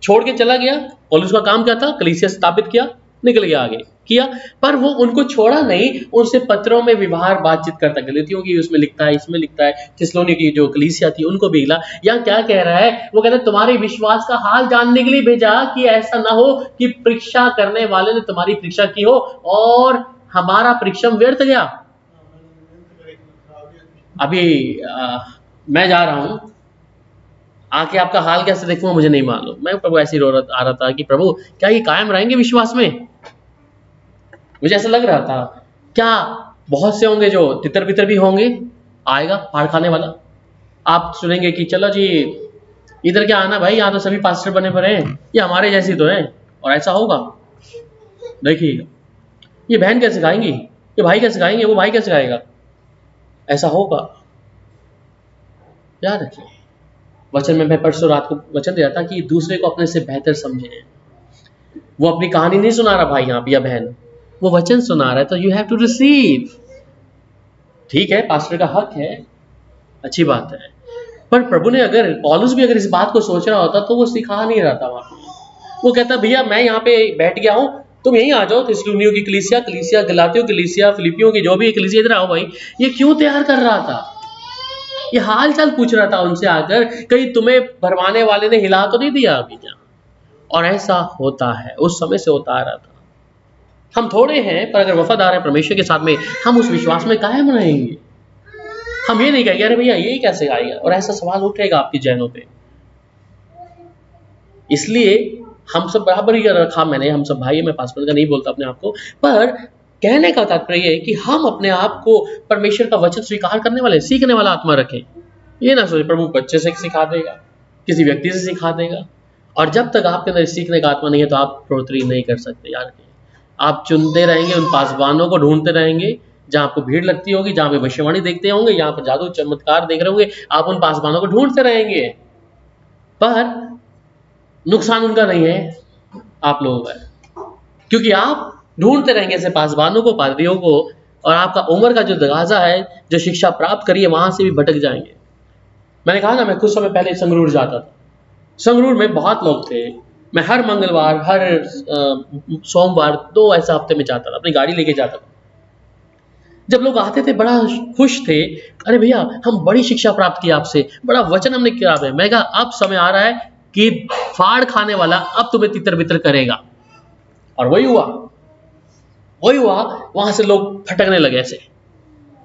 छोड़ के चला गया। पौलुस का काम क्या था? कलीसिया स्थापित किया, निकल गया आगे किया, पर वो उनको छोड़ा नहीं, उनसे पत्रों में व्यवहार बातचीत करता, गलतियों की उसमें लिखता है, इसमें लिखता है, थिस्सलुनी की जो कलीसिया थी उनको भी लिखा। या क्या कह रहा है वो, कहता है तुम्हारे विश्वास का हाल जानने के लिए भेजा कि ऐसा ना हो कि परीक्षा करने वाले ने तुम्हारी परीक्षा की हो और हमारा परिश्रम व्यर्थ गया। अभी मैं जा रहा हूं, आके आपका हाल कैसे देखूंगा मुझे नहीं मालूम। मैं प्रभु ऐसी रो आ रहा था कि प्रभु क्या ये कायम रहेंगे विश्वास में? मुझे ऐसा लग रहा था, क्या बहुत से होंगे जो तितर बितर भी होंगे, आएगा फाड़ खाने वाला। आप सुनेंगे कि चलो जी इधर क्या आना भाई, यहाँ तो सभी पास्टर बने पड़े हैं, ये हमारे जैसी तो है, और ऐसा होगा। देखिए ये बहन कैसे खाएंगी, ये भाई कैसे खाएंगे, वो भाई कैसे खाएगा, ऐसा होगा। याद रखिए, वचन में मैं परसों रात को वचन दिया था कि दूसरे को अपने से बेहतर समझे। वो अपनी कहानी नहीं सुना रहा भाई यहाँ या बहन, वो वचन सुना रहा है, तो यू हैव टू रिसीव। ठीक है, पास्टर का हक है, अच्छी बात है, पर प्रभु ने अगर पौलुस भी अगर इस बात को सोच रहा होता तो वो सिखा नहीं रहा था वहां पे। वो कहता भैया मैं यहाँ पे बैठ गया हूँ, तुम यहीं आ जाओ, थिस्सलुनीकियों की कलीसिया, कलीसिया गलातियों की कलीसिया, फिलिपियों की जो भी कलीसिया, इधर आओ भाई। ये क्यों तैयार कर रहा था? ये हाल चाल पूछ रहा था उनसे आकर, कहीं तुम्हें भरमाने वाले ने हिला तो नहीं दिया अभी क्या? और ऐसा होता है, उस समय से होता आ रहा था। हम थोड़े हैं, पर अगर वफादार है परमेश्वर के साथ में, हम उस विश्वास में कायम रहेंगे। हम ये नहीं कहेंगे अरे भैया ये कैसे आएगा, और ऐसा सवाल उठेगा आपकी जहनों पे। इसलिए हम सब बराबर ही रखा मैंने, हम सब भाई, मैं पासवर्ड का नहीं बोलता अपने आप को, पर कहने का तात्पर्य है कि हम अपने आप को परमेश्वर का वचन स्वीकार करने वाले, सीखने वाला आत्मा रखें। ये ना सोचे प्रभु बच्चे से सिखा देगा, किसी व्यक्ति से सिखा देगा, और जब तक आपके अंदर सीखने का आत्मा नहीं है तो आप बढ़ोतरी नहीं कर सकते यार। आप चुनते रहेंगे, उन पासवानों को ढूंढते रहेंगे जहां आपको भीड़ लगती होगी, जहां पे भविष्यवाणी देखते होंगे, यहाँ पर जादू चमत्कार देख रहे होंगे, आप उन पासवानों को ढूंढते रहेंगे, पर नुकसान उनका नहीं है, आप लोगों का है। क्योंकि आप ढूंढते रहेंगे ऐसे पासवानों को, पादरियों को, और आपका उम्र का जो दगाजा है, जो शिक्षा प्राप्त करी है, वहां से भी भटक जाएंगे। मैंने कहा ना, मैं कुछ समय पहले संगरूर जाता था। संगरूर में बहुत लोग थे। मैं हर मंगलवार, हर सोमवार 2 ऐसा हफ्ते में जाता था, अपनी गाड़ी लेके जाता था। जब लोग आते थे बड़ा खुश थे, अरे भैया हम बड़ी शिक्षा प्राप्त की आपसे, बड़ा वचन हमने किया है। मैं कहा अब समय आ रहा है कि फाड़ खाने वाला अब तुम्हें तितर बितर करेगा। और वही हुआ, वहां से लोग फटकने लगे ऐसे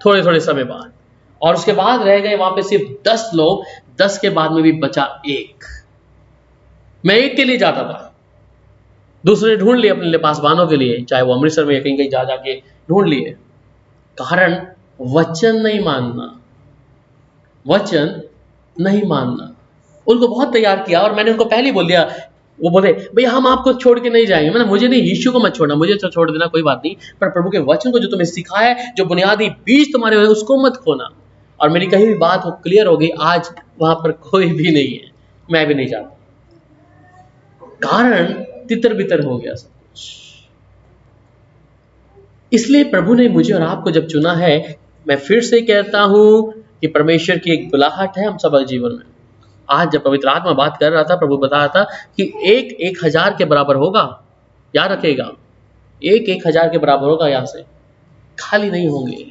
थोड़े थोड़े समय बाद, और उसके बाद रह गए वहां पे सिर्फ 10 लोग। 10 के बाद में भी बचा 1। मैं 1 के लिए जाता था, दूसरे ढूंढ लिए अपने पासवानों के लिए, चाहे वो अमृतसर में या कहीं कहीं जा जाके ढूंढ लिए। कारण वचन नहीं मानना, वचन नहीं मानना। उनको बहुत तैयार किया, और मैंने उनको पहले ही बोल दिया। वो बोले भैया हम आपको छोड़ के नहीं जाएंगे। मैंने मुझे नहीं, यीशु को मत छोड़ना, मुझे तो छोड़ देना कोई बात नहीं, पर प्रभु के वचन को जो तुम्हें सिखाया है, जो बुनियादी बीज तुम्हारे हुए, उसको मत खोना। और मेरी कहीं भी बात हो क्लियर हो गई, आज वहां पर कोई भी नहीं है, मैं भी नहीं जाता। कारण तितर बितर हो गया सब कुछ। इसलिए प्रभु ने मुझे और आपको जब चुना है, मैं फिर से कहता हूं कि परमेश्वर की एक बुलाहट है हम सब जीवन में। आज जब पवित्र आत्मा बात कर रहा था, प्रभु बता रहा था कि 1,000 के बराबर होगा, याद रखेगा, 1,000 के बराबर होगा, यहां से खाली नहीं होंगे।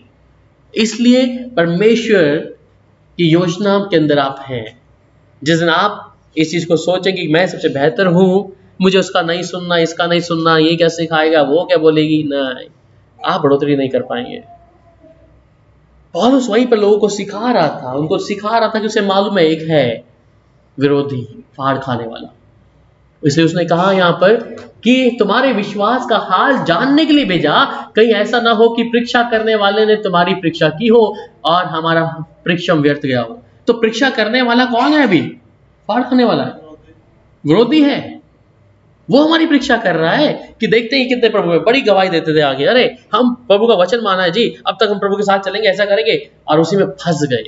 इसलिए परमेश्वर की योजना के अंदर आप हैं। जिस दिन आप इस चीज को सोचेंगे कि मैं सबसे बेहतर हूं, मुझे उसका नहीं सुनना, इसका नहीं सुनना, ये क्या सिखाएगा, वो क्या बोलेगी, नहीं, आप बढ़ोतरी नहीं कर पाएंगे। पौलुस वहीं पर लोगों को सिखा रहा था, उनको सिखा रहा था कि उसे मालूम है एक है विरोधी, फाड़ खाने वाला। इसलिए उसने कहा यहां पर कि तुम्हारे विश्वास का हाल जानने के लिए भेजा, कहीं ऐसा ना हो कि परीक्षा करने वाले ने तुम्हारी परीक्षा की हो और हमारा परीक्षा व्यर्थ गया हो। तो परीक्षा करने वाला कौन है? अभी फाड़ खाने वाला है, विरोधी है। वो हमारी परीक्षा कर रहा है कि देखते ही कितने प्रभु में बड़ी गवाही देते थे आगे, अरे हम प्रभु का वचन माना है जी, अब तक हम प्रभु के साथ चलेंगे, ऐसा करेंगे, और उसी में फंस गए।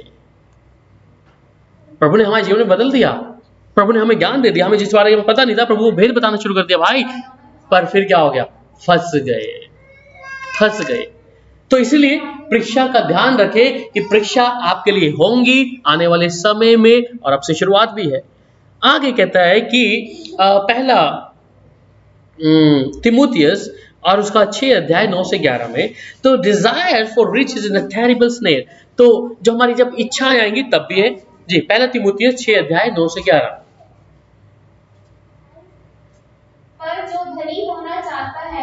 प्रभु ने हमारे जीवन में बदल दिया, प्रभु ने हमें ज्ञान दे दिया, हमें जिस बारे में पता नहीं था प्रभु को भेद बताना शुरू कर दिया भाई, पर फिर क्या हो गया? फंस गए। तो इसीलिए परीक्षा का ध्यान रखें कि परीक्षा आपके लिए होंगी आने वाले समय में, और अब से शुरुआत भी है। आगे कहता है कि पहला तिमुथियस और उसका 6 अध्याय 9 से 11 में, तो desire for riches is a terrible snare. तो जो हमारी जब इच्छाएं आएंगी तब भी है जी। पहला तिमुथियस 6 अध्याय 9 से 11।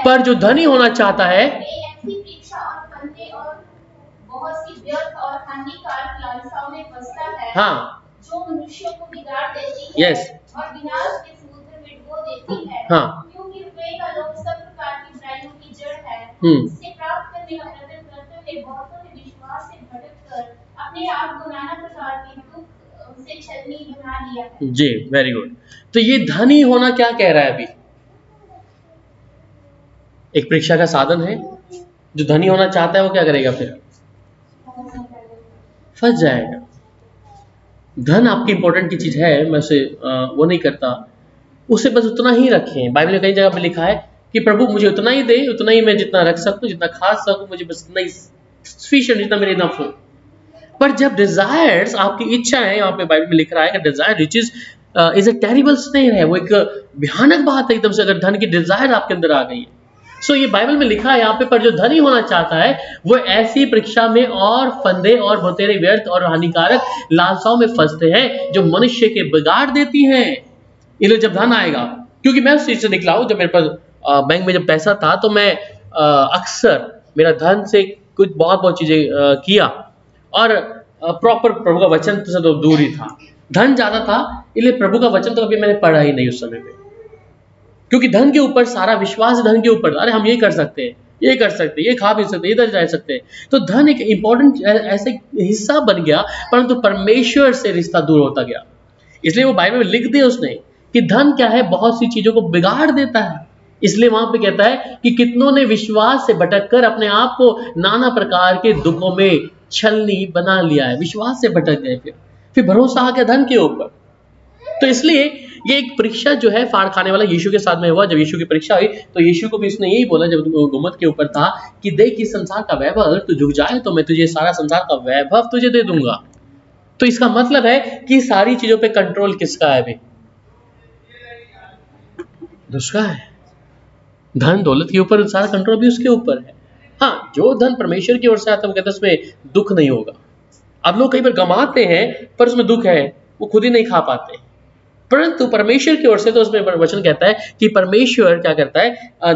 पर जो धनी होना चाहता है ऐसी परीक्षा और फंदे और बहुत सी व्यर्थ और हानिकारक लालसाओं में फंसता है, हाँ, जो मनुष्यों को बिगाड़ देती है यस, और विनाश के समुद्र में डुबो देती है। हाँ, क्योंकि रुपये का लोभ सब प्रकार की बुराइयों की जड़ है। इसे प्राप्त करने का प्रयत्न करते हुए बहुतों ने विश्वास से भटक कर अपने आप को नाना प्रकार के दुख से छलनी बना लिया है। जी, वेरी गुड। तो ये धनी होना क्या कह रहा है? अभी एक परीक्षा का साधन है। जो धनी होना चाहता है वो क्या करेगा? फिर फंस जाएगा। धन आपकी इंपॉर्टेंट की चीज है, मैं उसे वो नहीं करता, उसे बस उतना ही रखें। बाइबल में कई जगह पे लिखा है कि प्रभु मुझे उतना ही दे, उतना ही मैं जितना रख सकूं, जितना खा सकूं, मुझे बस इतना ही सफिशिएंट, जितना मेरे इनफ हो। पर जब डिजायर्स, आपकी इच्छा है, यहाँ पे बाइबल में लिख रहा है कि desire riches is a terrible snare है, वो एक भयानक बात है एकदम से, अगर धन की डिजायर आपके अंदर आ गई है। सो ये बाइबल में लिखा है यहाँ पे, पर जो धनी होना चाहता है वो ऐसी परीक्षा में और फंदे और बहुतेरे व्यर्थ और हानिकारक लालसाओं में फंसते हैं जो मनुष्य के बिगाड़ देती हैं। ये लो जब धन आएगा, क्योंकि मैं उस चीज से निकला हूं, जब मेरे पास बैंक में जब पैसा था तो मैं अक्सर मेरा धन से कुछ बहुत बहुत चीजें किया, और प्रॉपर प्रभु का वचन से तो दूर ही था। धन ज्यादा था, इसलिए प्रभु का वचन तो कभी मैंने पढ़ा ही नहीं उस समय पे, क्योंकि धन के ऊपर सारा विश्वास धन के ऊपर, अरे हम ये कर सकते हैं, ये कर सकते हैं, ये खा भी सकते हैं, इधर जा सकते हैं। तो धन एक इंपॉर्टेंट ऐसे हिस्सा बन गया, परंतु परमेश्वर से रिश्ता दूर होता गया। इसलिए वो बाइबल में लिख दिया उसने कि धन क्या है, बहुत सी चीजों को बिगाड़ देता है। इसलिए वहां पे कहता है कि कितनों ने विश्वास से भटक कर अपने आप को नाना प्रकार के दुखों में छलनी बना लिया है। विश्वास से भटक गए, फिर भरोसा आ गया धन के ऊपर। तो इसलिए ये एक परीक्षा जो है फाड़ खाने वाला यीशु के साथ में हुआ। जब यीशु की परीक्षा हुई तो यीशु को भी उसने यही बोला जब गुम्मत के ऊपर था कि देख इस संसार का वैभव, अगर तू झुक जाए तो मैं तुझे सारा संसार का वैभव तुझे दे दूंगा। तो इसका मतलब है कि सारी चीजों पे कंट्रोल किसका है? अभी उसका है। धन दौलत के ऊपर सारा कंट्रोल भी उसके ऊपर है। हाँ, जो धन परमेश्वर की ओर से आता है वो कहता है उसमें दुख नहीं होगा। अब लोग कई बार कमाते हैं पर उसमें दुख है, वो खुद ही नहीं खा पाते, परंतु परमेश्वर की ओर से तो उसमें वचन कहता है कि परमेश्वर क्या करता है,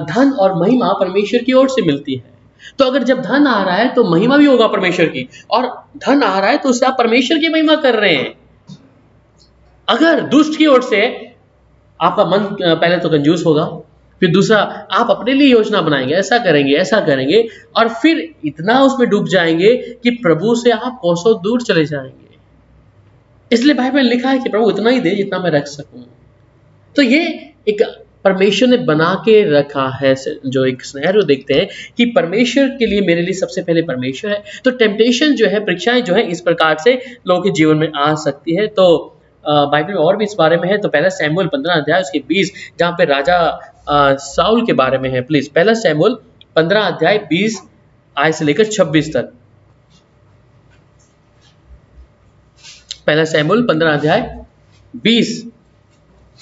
धन और महिमा परमेश्वर की ओर से मिलती है। तो अगर जब धन आ रहा है तो महिमा भी होगा परमेश्वर की, और धन आ रहा है तो उससे आप परमेश्वर की महिमा कर रहे हैं। अगर दुष्ट की ओर से आपका मन पहले तो कंजूस होगा, फिर दूसरा आप अपने लिए योजना बनाएंगे, ऐसा करेंगे, और फिर इतना उसमें डूब जाएंगे कि प्रभु से आप कोसों दूर चले जाएंगे। इसलिए बाइबल में लिखा है कि प्रभु इतना ही दे जितना मैं रख सकूं। तो ये एक परमेश्वर ने बना के रखा है, जो एक सिनेरियो देखते हैं कि परमेश्वर के लिए, मेरे लिए सबसे पहले परमेश्वर है। तो टेम्पटेशन जो है, परीक्षाएं जो है, इस प्रकार से लोगों के जीवन में आ सकती है। तो बाइबल में और भी इस बारे में है। तो पहला सैमुएल 15 अध्याय उसके 20, जहाँ पे राजा साउल के बारे में है। प्लीज पहला सैमुएल 15 अध्याय 20 आय से लेकर 26 तक। पहला सैमुएल 15 अध्याय 20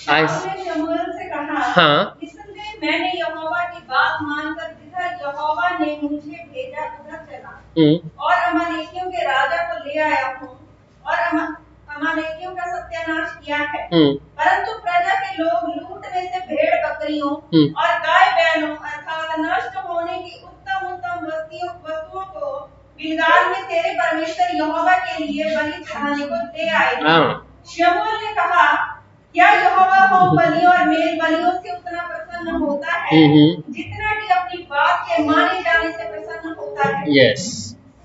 आय। शमूएल से कहा, हाँ, इसलिए मैंने यहोवा की बात मानकर जिधर यहोवा ने मुझे भेजा उधर चला और अमालेकियों के राजा को ले आया हूँ और अमालेकियों का सत्यानाश किया है। परंतु प्रजा के लोग लूट में से भेड़ बकरियों और गाय बैलों अर्थात नष्ट होने की उत्तम उत्तम वस्तुओं को गिलगाल में तेरे परमेश्वर यहोवा के लिए बलि चढ़ाने को ले आए। शमूएल ने कहा, क्या यहोवा होम बलियों और मेल बलियों से उतना प्रसन्न होता है जितना कि अपनी बात के माने जाने से प्रसन्न होता है? यस।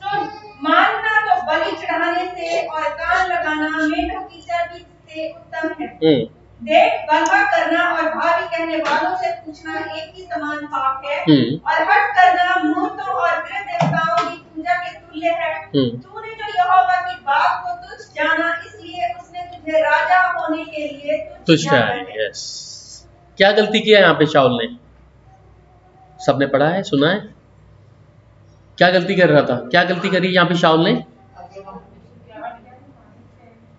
तो मानना तो बलि चढ़ाने से और कान लगाना मेंढों की चर्बी से उत्तम है। देख, बलवा करना और भावी कहने वालों से पूछना एक ही समान पाप है, और हट करना मूर्तों और गृह देवताओं की पूजा के तुल्य है। तूने जो यहोवा की बात को तुच्छ जाना, इसलिए उसने तुझे राजा होने के लिए तुच्छ जाना है। यस। क्या गलती किया यहाँ पे शाऊल ने? सबने पढ़ा है, सुना है? क्या गलती कर रहा था? क्या गलती करी यहाँ पे शाऊल ने?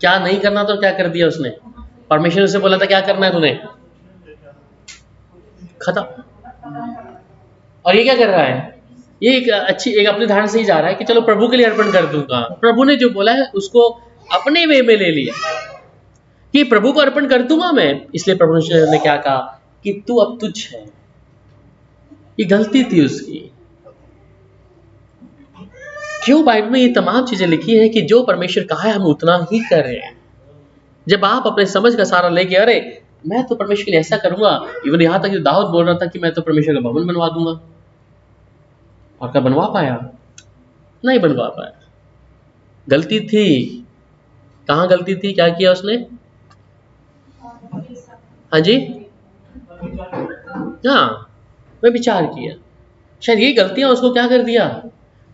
क्या नहीं करना तो क्या कर दिया उसने? परमेश्वर से बोला था क्या करना है तूने, खत्म। और ये क्या कर रहा है? ये एक अपनी धारणा से ही जा रहा है कि चलो प्रभु के लिए अर्पण कर दूंगा। प्रभु ने जो बोला है उसको अपने वे में ले लिया कि प्रभु को अर्पण कर दूंगा मैं। इसलिए प्रभु ने क्या कहा कि तू अब तुच्छ है। ये गलती थी उसकी। क्यों बाइबल में ये तमाम चीजें लिखी है कि जो परमेश्वर कहा है हम उतना ही कर रहे हैं। जब आप अपने समझ का सारा लेके, अरे मैं तो परमेश्वर के लिए ऐसा करूंगा, इवन यहां तक कि दाऊद बोल रहा था कि मैं तो परमेश्वर का भवन बनवा दूंगा, और क्या बनवा पाया? नहीं बनवा पाया। गलती थी। कहां गलती थी? क्या किया उसने? हाँ जी, हाँ, मैं विचार किया। शायद ये गलतियां उसको क्या कर दिया,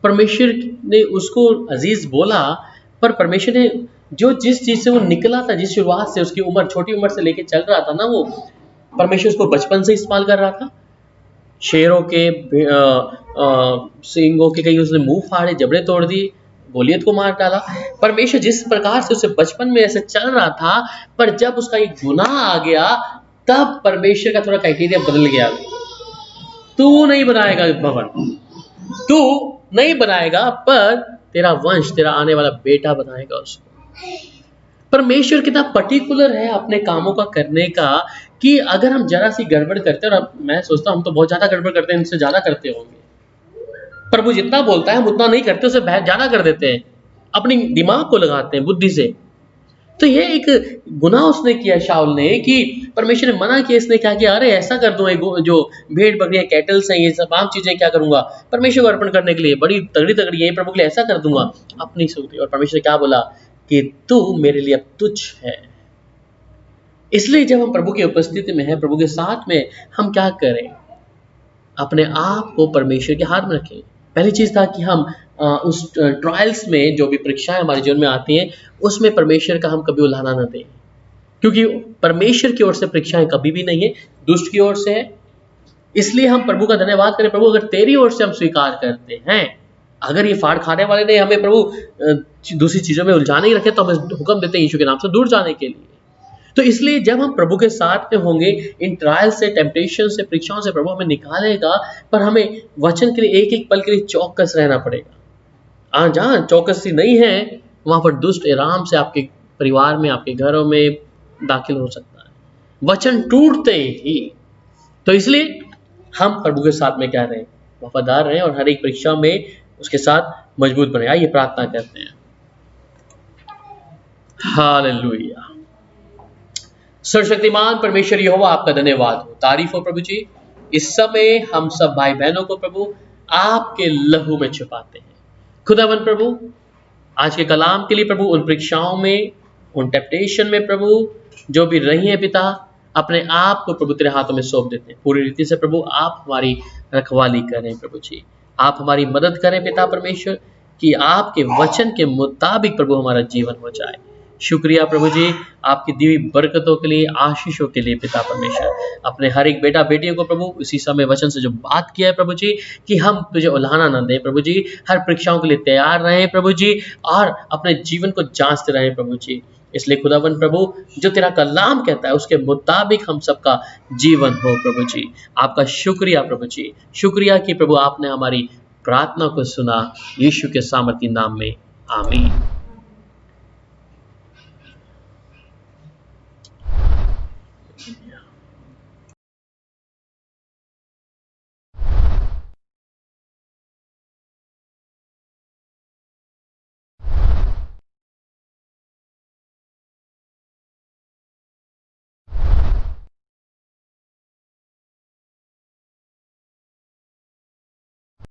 परमेश्वर ने उसको अजीज बोला, पर परमेश्वर ने जो जिस चीज से वो निकला था, जिस शुरुआत से उसकी उम्र, छोटी उम्र से लेके चल रहा था ना, वो परमेश्वर उसको बचपन से इस्तेमाल कर रहा था। शेरों के सींगों के कहीं उसने मुंह फाड़े, जबड़े तोड़ दी, गोलियत को मार डाला। परमेश्वर जिस प्रकार से उसे बचपन में ऐसे चल रहा था, पर जब उसका एक गुनाह आ गया तब परमेश्वर का थोड़ा क्राइटेरिया बदल गया। तू नहीं बनाएगा भवन, तू नहीं बनाएगा, पर तेरा वंश, तेरा आने वाला बेटा बनाएगा उसको। परमेश्वर कितना पर्टिकुलर है अपने कामों का करने का, कि अगर हम जरा सी गड़बड़ करते हैं, और मैं सोचता हूं हम तो बहुत ज्यादा गड़बड़ करते हैं, इनसे ज्यादा करते होंगे। प्रभु जितना बोलता है हम उतना नहीं करते, उसे ज्यादा कर देते हैं, अपनी दिमाग को लगाते हैं बुद्धि से। तो ये एक गुनाह उसने किया शाऊल ने, कि परमेश्वर ने मना किया। इसने क्या किया, अरे ऐसा कर दूं, जो भेड़ बकरियां कैटल्स हैं ये सब आम चीजें क्या करूंगा परमेश्वर को अर्पण करने के लिए, बड़ी तगड़ी तगड़ी है, प्रभु के लिए ऐसा कर दूंगा अपनी सोच। और परमेश्वर ने क्या बोला कि तू मेरे लिए अब तुच्छ है। इसलिए जब हम प्रभु की उपस्थिति में हैं, प्रभु के साथ में, हम क्या करें, अपने आप को परमेश्वर के हाथ में रखें। पहली चीज था कि हम उस ट्रायल्स में, जो भी परीक्षाएं हमारे जीवन में आती हैं, उसमें परमेश्वर का हम कभी उल्हाना न दें, क्योंकि परमेश्वर की ओर से परीक्षाएं कभी भी नहीं है, दुष्ट की ओर से है। इसलिए हम प्रभु का धन्यवाद करें, प्रभु अगर तेरी ओर से हम स्वीकार करते हैं, अगर ये फाड़ खाने वाले ने हमें प्रभु दूसरी चीजों में उलझाने ही रखे, तो हमें हुक्म देते हैं यीशु के नाम से दूर जाने के लिए। तो इसलिए जब हम प्रभु के साथ में होंगे, इन ट्रायल से, टेम्पटेशन से, परीक्षाओं से प्रभु हमें निकालेगा, पर हमें वचन के लिए एक एक पल के लिए चौकस रहना पड़ेगा। जहाँ चौकसी नहीं है, वहां पर दुष्ट आराम से आपके परिवार में, आपके घरों में दाखिल हो सकता है, वचन टूटते ही। तो इसलिए हम प्रभु के साथ में क्या रहें, वफादार रहें, और हर एक परीक्षा में उसके साथ मजबूत बने। आइए प्रार्थना करते हैं। हालेलुया। सर्वशक्तिमान परमेश्वर यहोवा, आपका धन्यवाद हो, तारीफ हो प्रभु जी। इस समय हम सब भाई बहनों को प्रभु आपके लहू में छुपाते हैं। खुदावन प्रभु, आज के कलाम के लिए प्रभु, उन परीक्षाओं में, उन टेम्पटेशन में प्रभु जो भी रही है पिता, अपने आप को प्रभु तेरे हाथों में सौंप देते हैं। पूरी रीति से प्रभु आप हमारी रखवाली करें प्रभु जी, आप हमारी मदद करें पिता परमेश्वर, कि आपके वचन के मुताबिक प्रभु हमारा जीवन हो जाए। शुक्रिया प्रभु जी आपकी दी हुई बरकतों के लिए, आशीषों के लिए पिता परमेश्वर। अपने हर एक बेटा बेटियों को प्रभु इसी समय वचन से जो बात किया है प्रभु जी, कि हम तुझे उल्हाना न दें प्रभु जी, हर परीक्षाओं के लिए तैयार रहें प्रभु जी, और अपने जीवन को जांचते रहें प्रभु जी। इसलिए खुदावन प्रभु, जो तेरा कलाम कहता है उसके मुताबिक हम सबका जीवन हो प्रभु जी। आपका शुक्रिया प्रभु जी, शुक्रिया कि प्रभु आपने हमारी प्रार्थना को सुना। यीशु के सामर्थी नाम में आमीन।